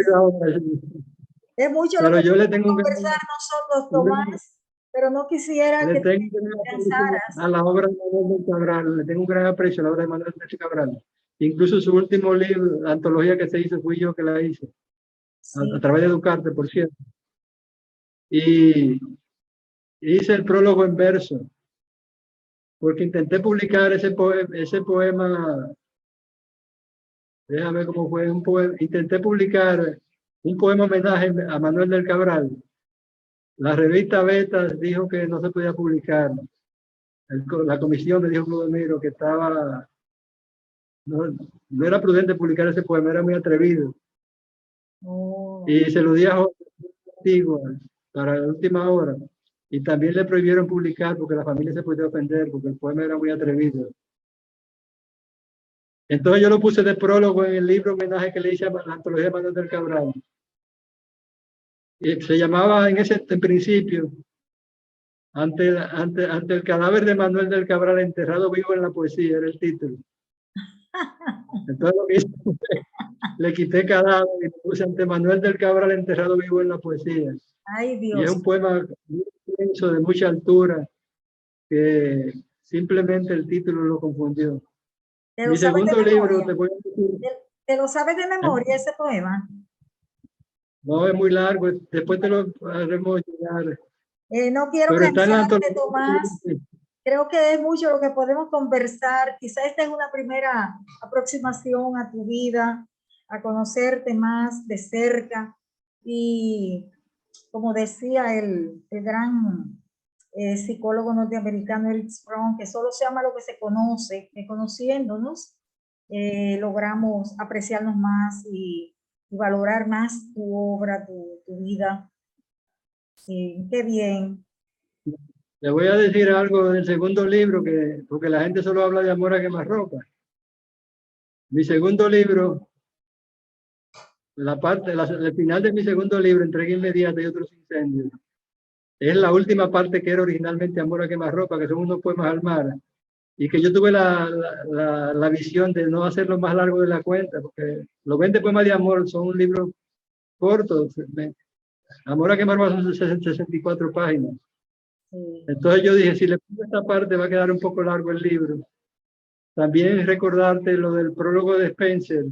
Es mucho pero lo que yo le tengo conversar nosotros, Tomás, pero no quisiera que pensaras. A la obra de Manuel del Cabral, le tengo un gran aprecio a la obra de Manuel del Cabral. Incluso su último libro, la antología que se hizo, fui yo que la hice. Sí. A través de Educarte, por cierto. Y hice el prólogo en verso, porque intenté publicar ese poema, déjame ver cómo fue, intenté publicar un poema homenaje a Manuel del Cabral. La revista Beta dijo que no se podía publicar. La comisión me dijo Clodomiro que no era prudente publicar ese poema, era muy atrevido. Oh. Y se lo di a José Antigua para la última hora. Y también le prohibieron publicar porque la familia se podía ofender porque el poema era muy atrevido. Entonces yo lo puse de prólogo en el libro homenaje que le hice a la antología de Manuel del Cabral. Y se llamaba en principio, ante el cadáver de Manuel del Cabral enterrado vivo en la poesía, era el título. Entonces lo mismo, le quité cadáver y puse ante Manuel del Cabral enterrado vivo en la poesía. Ay, Dios. Y es un poema muy intenso, de mucha altura, que simplemente el título lo confundió. Mi segundo libro, te voy a decir. ¿Te lo sabes de memoria ese poema? No, es muy largo, después te lo haremos llegar. No quiero cansarte, Tomás. Creo que es mucho lo que podemos conversar. Quizá esta es una primera aproximación a tu vida, a conocerte más de cerca. Y como decía el gran psicólogo norteamericano Eric Fromm, que solo se ama lo que se conoce, que conociéndonos logramos apreciarnos más y valorar más tu obra, tu vida. Sí, qué bien. Le voy a decir algo del segundo libro, porque la gente solo habla de Amor a quemarropa. Mi segundo libro, el final de mi segundo libro, Entrega Inmediata y Otros Incendios, es la última parte que era originalmente Amor a quemarropa, que son unos poemas al mar. y que yo tuve la visión de no hacerlo más largo de la cuenta, porque los 20 poemas de amor son un libro corto. Amor a quemarropa son 64 páginas. Sí. Entonces yo dije, si le pongo esta parte va a quedar un poco largo el libro. También recordarte lo del prólogo de Spencer,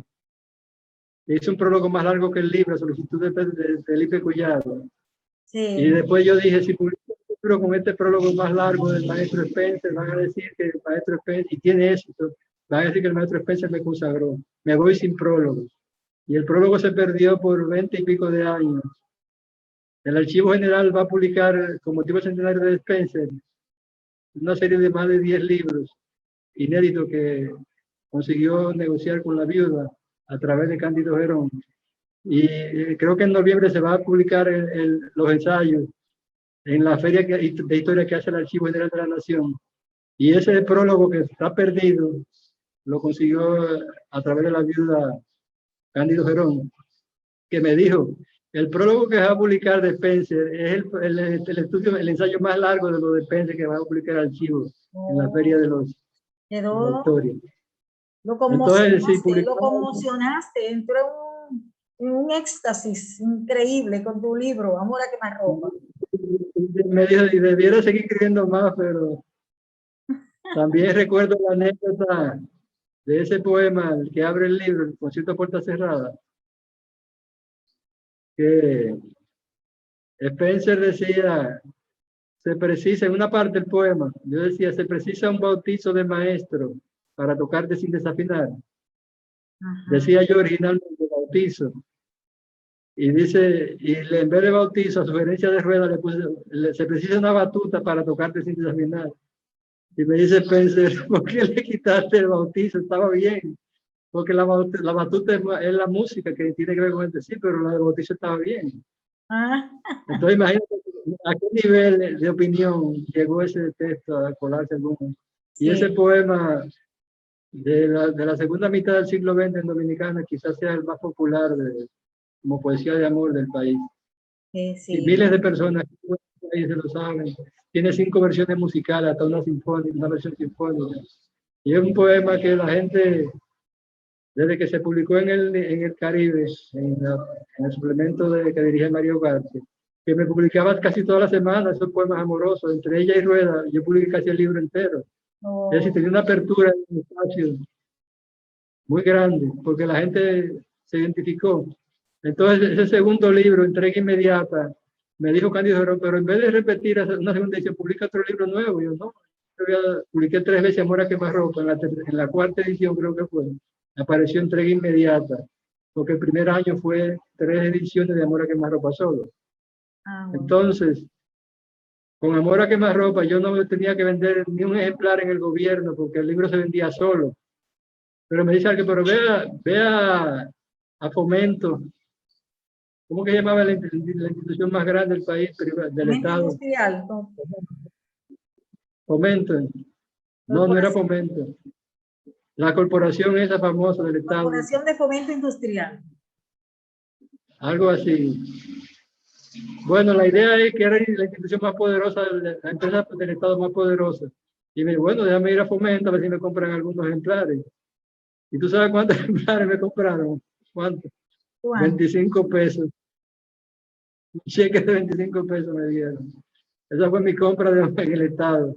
que hizo un prólogo más largo que el libro, Solicitud de Felipe Collado. Y Sí. después yo dije, si publico un libro con este prólogo más largo del maestro Spencer, van a decir que el maestro Spencer, y tiene éxito, van a decir que el maestro Spencer me consagró. Me voy sin prólogo. Y el prólogo se perdió por 20 y pico de años. El Archivo General va a publicar, con motivo centenario de Spencer, una serie de más de 10 libros inéditos que consiguió negociar con la viuda a través de Cándido Gerón. Y creo que en noviembre se va a publicar los ensayos en la feria de historia que hace el Archivo General de la Nación. Y ese prólogo que está perdido lo consiguió a través de la viuda Cándido Gerón, que me dijo, el prólogo que va a publicar de Spencer es el ensayo más largo de lo de Spencer que va a publicar el archivo en la feria de la Quedó, historia. lo Entonces, sí, conmocionaste, lo publicó. conmocionaste, entró en un éxtasis increíble con tu libro, Amor a quemarropa. Me dijo, y debiera seguir escribiendo más, pero también recuerdo la anécdota de ese poema, el que abre el libro, el concierto a puerta cerrada, que Spencer decía, se precisa, en una parte del poema, yo decía, se precisa un bautizo de maestro para tocarte sin desafinar. Ajá. Decía yo originalmente bautizo. Y dice, y en vez de bautizo, a sugerencia de Rueda, le puse, se precisa una batuta para tocarte sin desafinar. Y me dice Spencer, ¿por qué le quitaste el bautizo? Estaba bien. Porque la batuta es la música que tiene que ver con el sí, pero la del bautizo estaba bien. Ah. Entonces imagínate a qué nivel de opinión llegó ese texto a colarse alguno. Y ese Sí. poema de la segunda mitad del siglo XX en Dominicana quizás sea el más popular como poesía de amor del país. Y Sí. miles de personas ahí se lo saben. Tiene 5 versiones musicales, hasta una sinfónica, una versión sinfónica. Y es un poema que la gente, desde que se publicó en el Caribe, en el suplemento que dirige Mario García, que me publicaba casi toda la semana esos poemas amorosos, entre ella y Rueda, yo publiqué casi el libro entero. Oh. Es decir, tenía una apertura en el espacio muy grande, porque la gente se identificó. Entonces, ese segundo libro, Entrega Inmediata, me dijo Cándido Gerón, pero en vez de repetir una segunda edición, publica otro libro nuevo. Y yo, no, publiqué 3 veces Amor a quemarropa, en la 4ª edición creo que fue, apareció Entrega Inmediata, porque el primer año fue 3 ediciones de Amor a quemarropa solo. Ah, bueno. Entonces, con Amor a quemarropa yo no tenía que vender ni un ejemplar en el gobierno, porque el libro se vendía solo. Pero me dice alguien, pero vea a Fomento. ¿Cómo que llamaba la institución más grande del país, del Fomento Estado? industrial. Fomento. No, no era Fomento. La corporación esa famosa del Estado. Corporación de Fomento Industrial. Algo así. Bueno, la idea es que era la institución más poderosa, la empresa del Estado más poderosa. Y me dijo, bueno, déjame ir a Fomento a ver si me compran algunos ejemplares. ¿Y tú sabes cuántos ejemplares me compraron? ¿Cuántos? 25 pesos. Un cheque de 25 pesos me dieron. Esa fue mi compra en el Estado.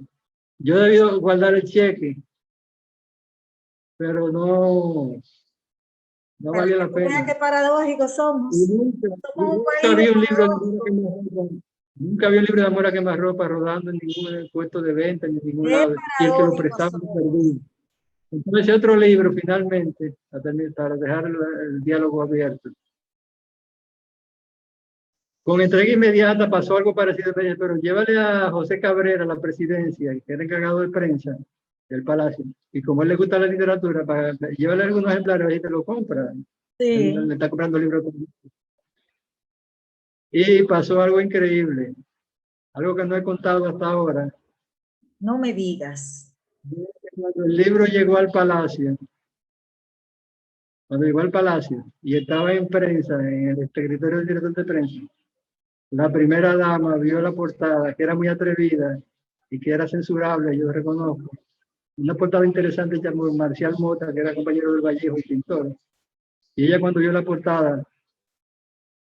Yo he debido guardar el cheque, pero no valía la pena. Qué paradójicos somos. Nunca había un libro de Amor a quemarropa. Nunca había un libro de Amor a quemarropa rodando en ningún puesto de venta, ni en ningún lado. Y el que lo prestaba lo perdí. Entonces, otro libro, finalmente, para dejar el diálogo abierto. Con Entrega Inmediata pasó algo parecido, pero llévale a José Cabrera a la presidencia, que era encargado de prensa del Palacio, y como a él le gusta la literatura, llévale algunos ejemplares y te lo compra. Sí. Él le está comprando libros. Y pasó algo increíble, algo que no he contado hasta ahora. No me digas. Cuando el libro llegó al Palacio, y estaba en prensa, en el escritorio del director de prensa, la primera dama vio la portada, que era muy atrevida y que era censurable, yo reconozco. una portada interesante llamó Marcial Mota, que era compañero del Vallejo y pintor. Y ella cuando vio la portada,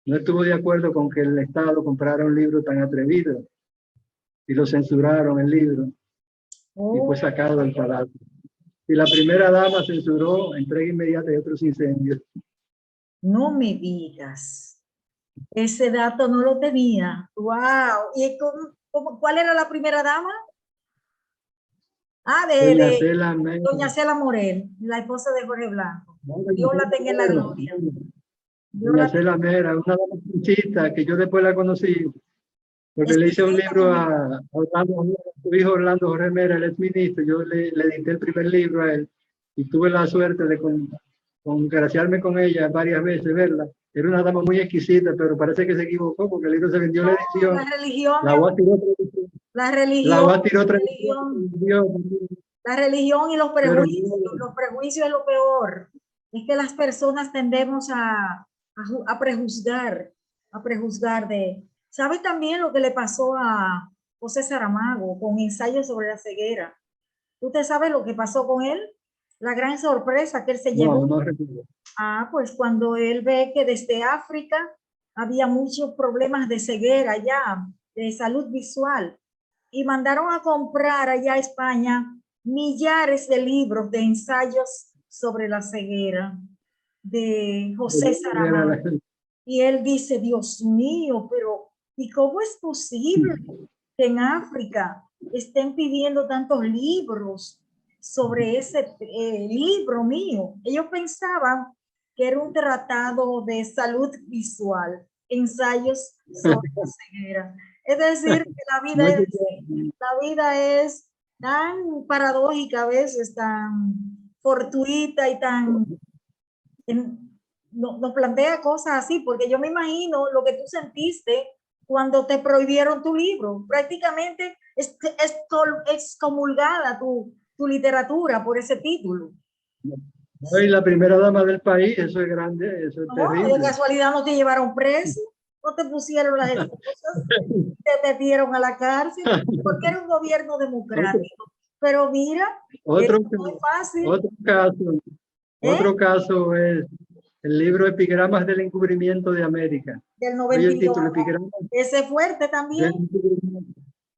no estuvo de acuerdo con que el Estado comprara un libro tan atrevido. Y lo censuraron el libro. Y fue sacado del palacio. Y la primera dama censuró entrega inmediata y otros incendios. No me digas. Ese dato no lo tenía. ¡Wow! ¿Y cuál era la primera dama? Ah, Doña Cela Morel, la esposa de Jorge Blanco. Dios la tenga en la gloria. Doña Cela Mera, una dama pinchista que yo después la conocí, porque le hice un libro a su hijo Orlando Jorge Mera, el exministro. Yo le edité el primer libro a él y tuve la suerte de congraciarme con ella varias veces, verla. Era una dama muy exquisita, pero parece que se equivocó porque el libro se vendió en la edición. La religión. La religión y los prejuicios. Los prejuicios es lo peor. Es que las personas tendemos a prejuzgar, ¿Sabe también lo que le pasó a José Saramago con Ensayos sobre la ceguera? ¿Usted sabe lo que pasó con él? La gran sorpresa que él se llevó. No recuerdo. Pues cuando él ve que desde África había muchos problemas de ceguera ya, de salud visual, y mandaron a comprar allá a España millares de libros de ensayos sobre la ceguera de José Saramago. Y él dice, Dios mío, pero ¿y cómo es posible que en África estén pidiendo tantos libros sobre ese libro mío? Ellos pensaban que era un tratado de salud visual, ensayos sobre la ceguera. Es decir, que la vida es tan paradójica a veces, tan fortuita y tan... nos plantea cosas así, porque yo me imagino lo que tú sentiste cuando te prohibieron tu libro. Prácticamente es excomulgada tu literatura por ese título. Soy la primera dama del país, eso es grande, eso es terrible. De casualidad no te llevaron preso, no te pusieron las excusas, te metieron a la cárcel, porque era un gobierno democrático. Pero mira, otro, es muy fácil. Otro caso es el libro Epigramas del Encubrimiento de América. Del 92. Ese es fuerte también.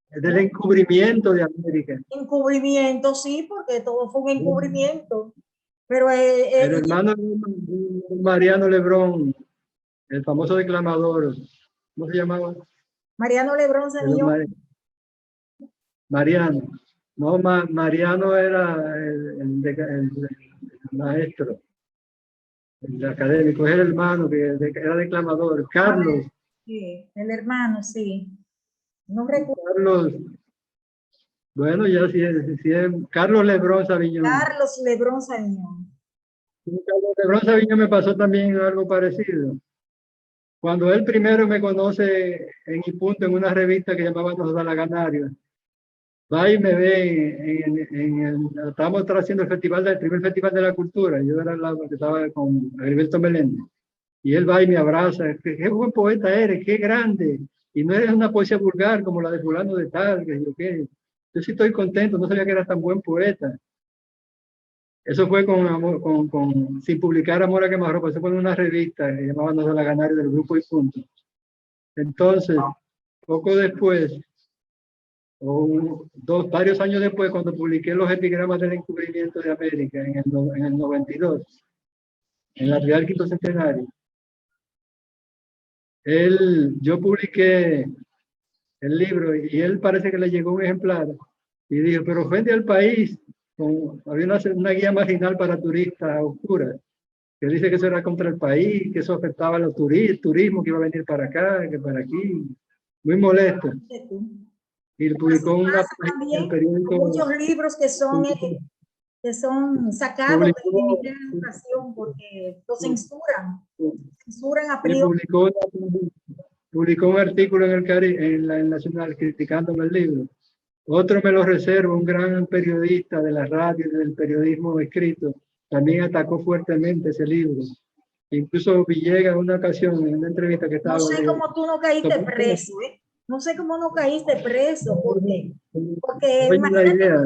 Del encubrimiento de América. Encubrimiento, sí, porque todo fue un encubrimiento. Pero el hermano Mariano Lebrón, el famoso declamador, ¿cómo se llamaba? Mariano Lebrón Señor. Mariano. No, Mariano era el maestro, el académico, es el hermano que era declamador. Carlos. Sí, el hermano, sí. No recuerdo. Carlos. Bueno, ya si es Carlos Lebrón Saviñón. Carlos Lebrón Saviñón. Carlos Lebrón Saviñón me pasó también algo parecido. Cuando él primero me conoce en Ipunto, en una revista que llamaba Los Dalaganarios, va y me ve estábamos haciendo el primer festival de la cultura. Yo era el lado que estaba con Alberto Meléndez. Y él va y me abraza. Qué buen poeta eres, qué grande. Y no eres una poesía vulgar como la de fulano de tal. Yo sí estoy contento, no sabía que era tan buen poeta. Eso fue sin publicar Amor a Quemarropa. Eso fue en una revista que llamaban Los Dalaganarios del grupo Ipunto. Entonces, poco después, varios años después, cuando publiqué los epigramas del encubrimiento de América en el 92, en la Real Quinto Centenario, yo publiqué el libro y él parece que le llegó un ejemplar y dijo, pero ofende al país. Había una guía marginal para turistas oscuras que dice que eso era contra el país, que eso afectaba al turismo que iba a venir para acá, que para aquí. Muy molesto. Y publicó un periódico. Muchos libros que son sacados del Ministerio de Educación porque lo censuran a priori. Publicó un artículo en el Nacional criticándome el libro. Otro me lo reservo, un gran periodista de la radio y del periodismo escrito, también atacó fuertemente ese libro. Incluso Villegas, en una ocasión, en una entrevista que estaba... No sé cómo tú no caíste preso, ¿eh? No sé cómo no caíste preso, porque Oye, la imagínate, idea.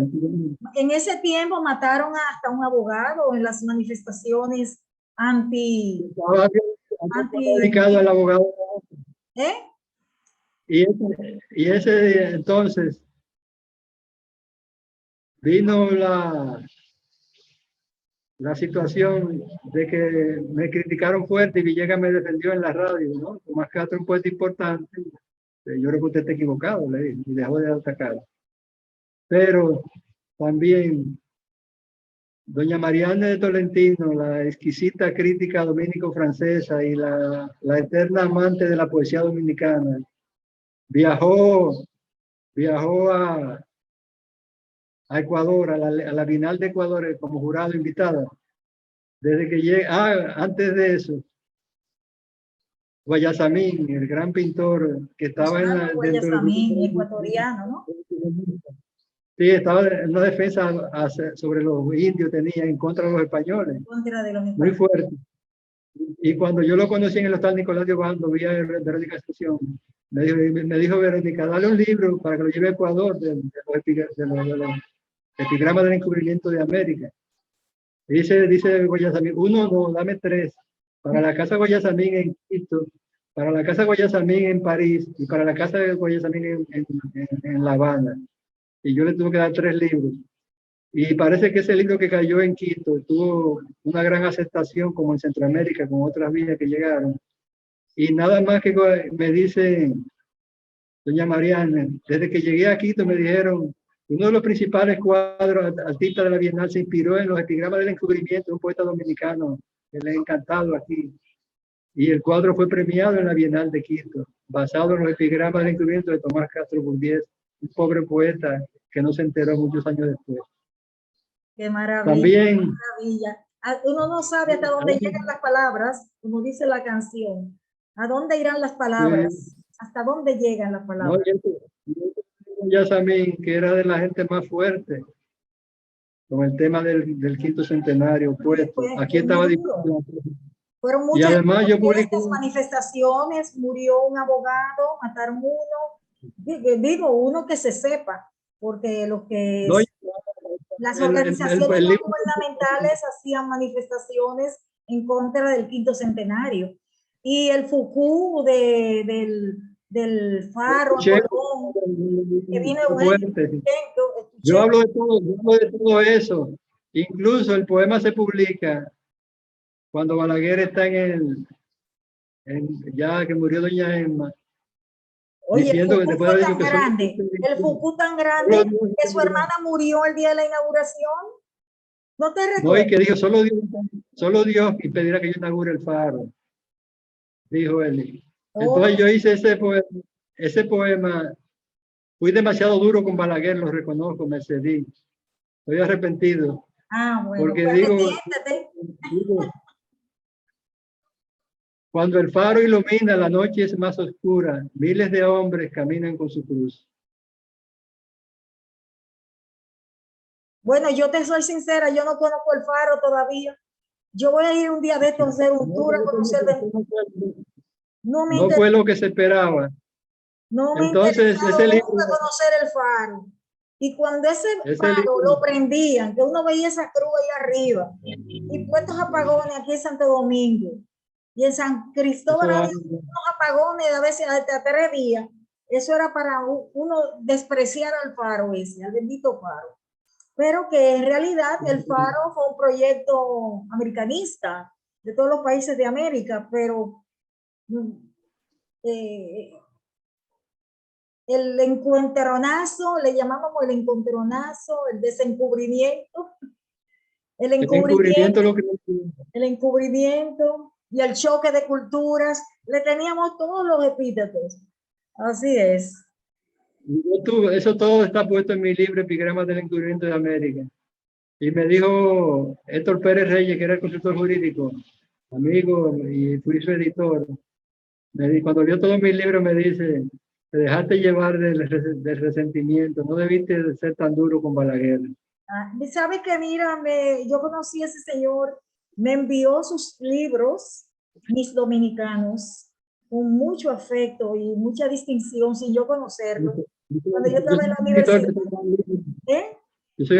en ese tiempo mataron hasta un abogado en las manifestaciones anti, Estaba dedicado al abogado. ¿eh? Y ese entonces vino la situación de que me criticaron fuerte y Villegas me defendió en la radio, ¿no? Tomás Castro, un poeta importante. Yo creo que usted está equivocado, le dije, y dejó de atacar. Pero también doña Mariana de Tolentino, la exquisita crítica dominico-francesa y la eterna amante de la poesía dominicana, viajó a Ecuador, a la Bienal de Ecuador como jurado invitada. Desde que llega, antes de eso, Guayasamín, el gran pintor que estaba dentro del Guayasamín, grupo. ecuatoriano, ¿no? Sí, estaba en una defensa sobre los indios, tenía en contra de los españoles, En contra de los muy españoles. fuerte. Y cuando yo lo conocí en el hostal Nicolás de Obando, vi a Verónica Estación, me dijo Verónica, dale un libro para que lo lleve a Ecuador de los epigramas del encubrimiento de América. Y dice Guayasamín, uno, no, dame tres, para la Casa Guayasamín en Quito, para la Casa Guayasamín en París y para la Casa de Guayasamín en La Habana. Y yo le tuve que dar 3 libros. Y parece que ese libro que cayó en Quito tuvo una gran aceptación como en Centroamérica, con otras vías que llegaron. Y nada más que me dice doña Mariana, desde que llegué a Quito me dijeron, uno de los principales cuadros artistas de la Bienal se inspiró en los epigramas del encubrimiento, un poeta dominicano que le ha encantado aquí. Y el cuadro fue premiado en la Bienal de Quito, basado en los epigramas del encubrimiento de Tomás Castro Burdiez, un pobre poeta que no se enteró muchos años después. Qué maravilla. También. Qué maravilla. Uno no sabe hasta dónde llegan las palabras, como dice la canción. ¿A dónde irán las palabras? Sí. ¿Hasta dónde llegan las palabras? No, Yasamín, que era de la gente más fuerte con el tema del quinto centenario puesto. Aquí estaba difícil. Fueron muchas, y además yo publiqué manifestaciones, murió un abogado, mataron uno, digo uno que se sepa, porque los que no, las organizaciones no gubernamentales hacían manifestaciones en contra del quinto centenario. Y el Foucault del Faro, que vino yo hablo de todo eso. Incluso el poema se publica cuando Balaguer está ya que murió doña Emma. Oye, diciendo el Foucault fue tan grande, el Foucault tan grande que su hermana murió el día de la inauguración. ¿No te recuerdas? No, y que dijo, solo Dios impedirá que yo inaugure el faro, dijo él. Entonces yo hice ese poema, fui demasiado duro con Balaguer, lo reconozco, me cedí. Estoy arrepentido. Ah, bueno, porque pues digo, cuando el faro ilumina, la noche es más oscura. Miles de hombres caminan con su cruz. Bueno, yo te soy sincera, yo no conozco el faro todavía. Yo voy a ir un día de estos a hacer un tour a conocer. No fue lo que se esperaba. No me interesaba conocer el faro. Y cuando ese faro lo prendían, que uno veía esa cruz ahí arriba, y puestos apagones aquí en Santo Domingo, y en San Cristóbal había unos apagones de a veces hasta 3 días. Eso era para uno despreciar al faro ese, al bendito faro. Pero que en realidad el faro fue un proyecto americanista de todos los países de América, pero el encuentronazo, le llamábamos el encontronazo, el desencubrimiento, el encubrimiento y el choque de culturas, le teníamos todos los epítetos. Así es. Eso todo está puesto en mi libro Epigramas del Encubrimiento de América. Y me dijo Héctor Pérez Reyes, que era el consultor jurídico, amigo y fui su editor. Cuando vio todos mis libros me dice, te dejaste llevar del resentimiento, no debiste de ser tan duro con Balaguer. ¿Sabe que mira, yo conocí a ese señor, me envió sus libros, mis dominicanos, con mucho afecto y mucha distinción sin yo conocerlo. Cuando yo Yo estaba soy en la el editor de universidad. ese gran libro. ¿Eh? Yo soy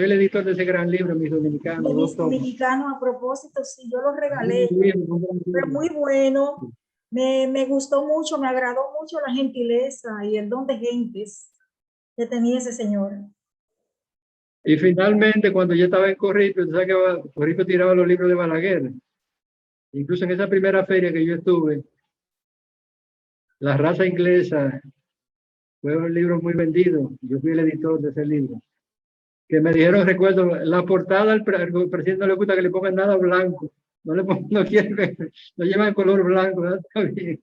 el editor de ese gran libro, Mis Dominicanos, De mis 2 tomos. dominicanos, a propósito, sí, yo los regalé. Un gran Pero libro. muy bueno. Me gustó mucho, me agradó mucho la gentileza y el don de gentes que tenía ese señor. Y finalmente, cuando yo estaba en Corripio, tú sabes que Corripio tiraba los libros de Balaguer. Incluso en esa primera feria que yo estuve, La raza inglesa fue un libro muy vendido. Yo fui el editor de ese libro. Que me dijeron, recuerdo, la portada al presidente no le gusta que le pongan nada blanco. No quiere que no lleva el color blanco. ¿No? Está bien.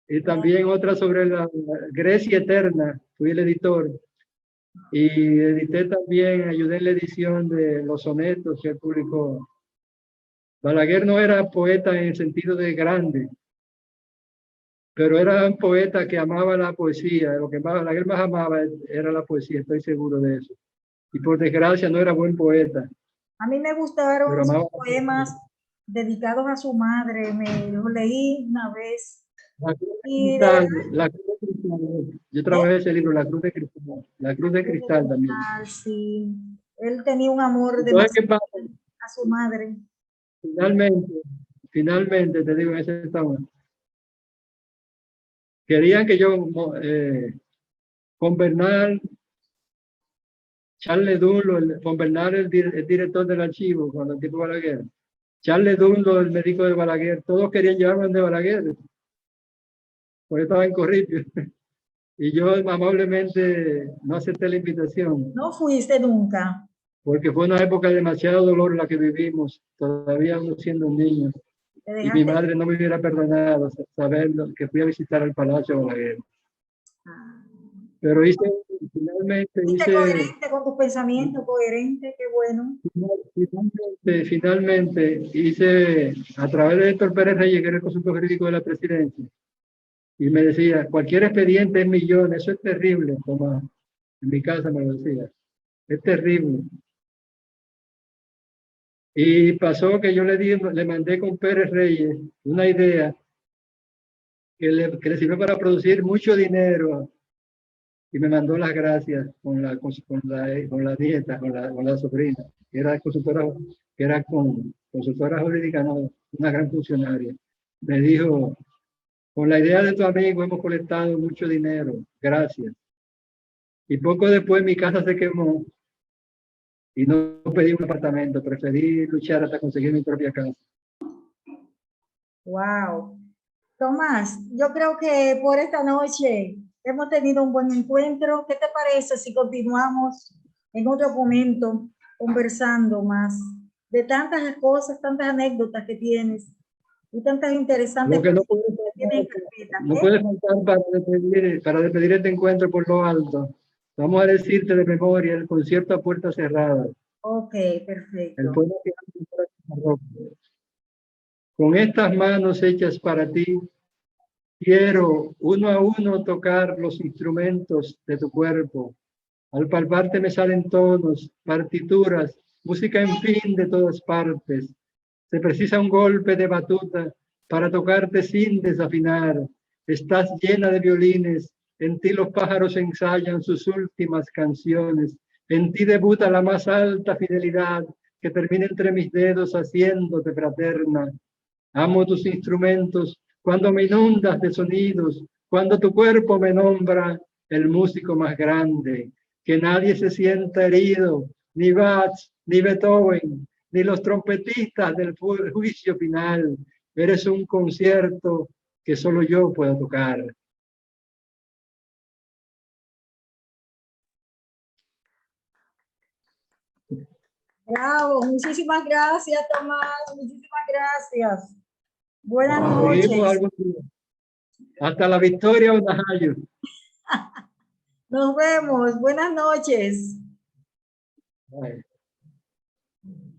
Y también otra sobre la Grecia Eterna. Fui el editor. Y edité también, ayudé en la edición de los sonetos que publicó. Balaguer no era poeta en el sentido de grande, pero era un poeta que amaba la poesía. Lo que Balaguer más amaba era la poesía, estoy seguro de eso. Y por desgracia no era buen poeta. A mí me gustaron sus poemas dedicados a su madre. Me los leí una vez. La Cruz de Y de Cristal, verdad, la Cruz de Cristal. Yo trabajé ese libro, La Cruz de Cristal. La Cruz de Cristal también. sí, él tenía un amor Entonces, ¿qué demasiado pasa? a su madre. Finalmente, te digo, en ese estado, querían que yo, con Bernal, Charles Dunlo, con Bernal, el director del archivo, cuando el tipo Balaguer, Charles Dunlo, el médico de Balaguer, todos querían llevarme de Balaguer, porque estaba en Corripio. Y yo amablemente no acepté la invitación, No fuiste nunca. porque fue una época de demasiado dolor la que vivimos, todavía uno siendo un niño. Te Y mi dejaste. madre no me hubiera perdonado saber que fui a visitar el Palacio Balaguer. Pero finalmente Fuiste hice, coherente con tus pensamientos, coherente, qué bueno. finalmente hice, a través de Héctor Pérez Reyes, que era el consultor jurídico de la presidencia, y me decía, cualquier expediente es millones, eso es terrible, Tomás. En mi casa me lo decía, es terrible. Y pasó que yo le mandé con Pérez Reyes una idea que le sirvió para producir mucho dinero y me mandó las gracias con la nieta, con la sobrina, que era consultora, consultora jurídica, no, una gran funcionaria. Me dijo, con la idea de tu amigo hemos colectado mucho dinero, gracias. Y poco después mi casa se quemó y no pedí un apartamento, preferí luchar hasta conseguir mi propia casa. Wow. Tomás, yo creo que por esta noche hemos tenido un buen encuentro. ¿Qué te parece si continuamos en otro momento conversando más de tantas cosas, tantas anécdotas que tienes y tantas interesantes Lo que cosas que tienes en carpeta? no puede faltar para despedir este encuentro por lo alto. Vamos a decirte de memoria el concierto a puerta cerrada. Ok, El perfecto. poema que hace con estas manos hechas para ti, quiero uno a uno tocar los instrumentos de tu cuerpo. Al palparte me salen tonos, partituras, música en fin de todas partes. Se precisa un golpe de batuta para tocarte sin desafinar. Estás llena de violines, en ti los pájaros ensayan sus últimas canciones. En ti debuta la más alta fidelidad que termina entre mis dedos haciéndote fraterna. Amo tus instrumentos cuando me inundas de sonidos, cuando tu cuerpo me nombra el músico más grande. Que nadie se sienta herido, ni Bach, ni Beethoven, ni los trompetistas del juicio final. Eres un concierto que solo yo puedo tocar. Bravo, muchísimas gracias, Tomás, muchísimas gracias. Buenas noches. Hasta la victoria, Onajayo. Nos vemos, buenas noches. Bye.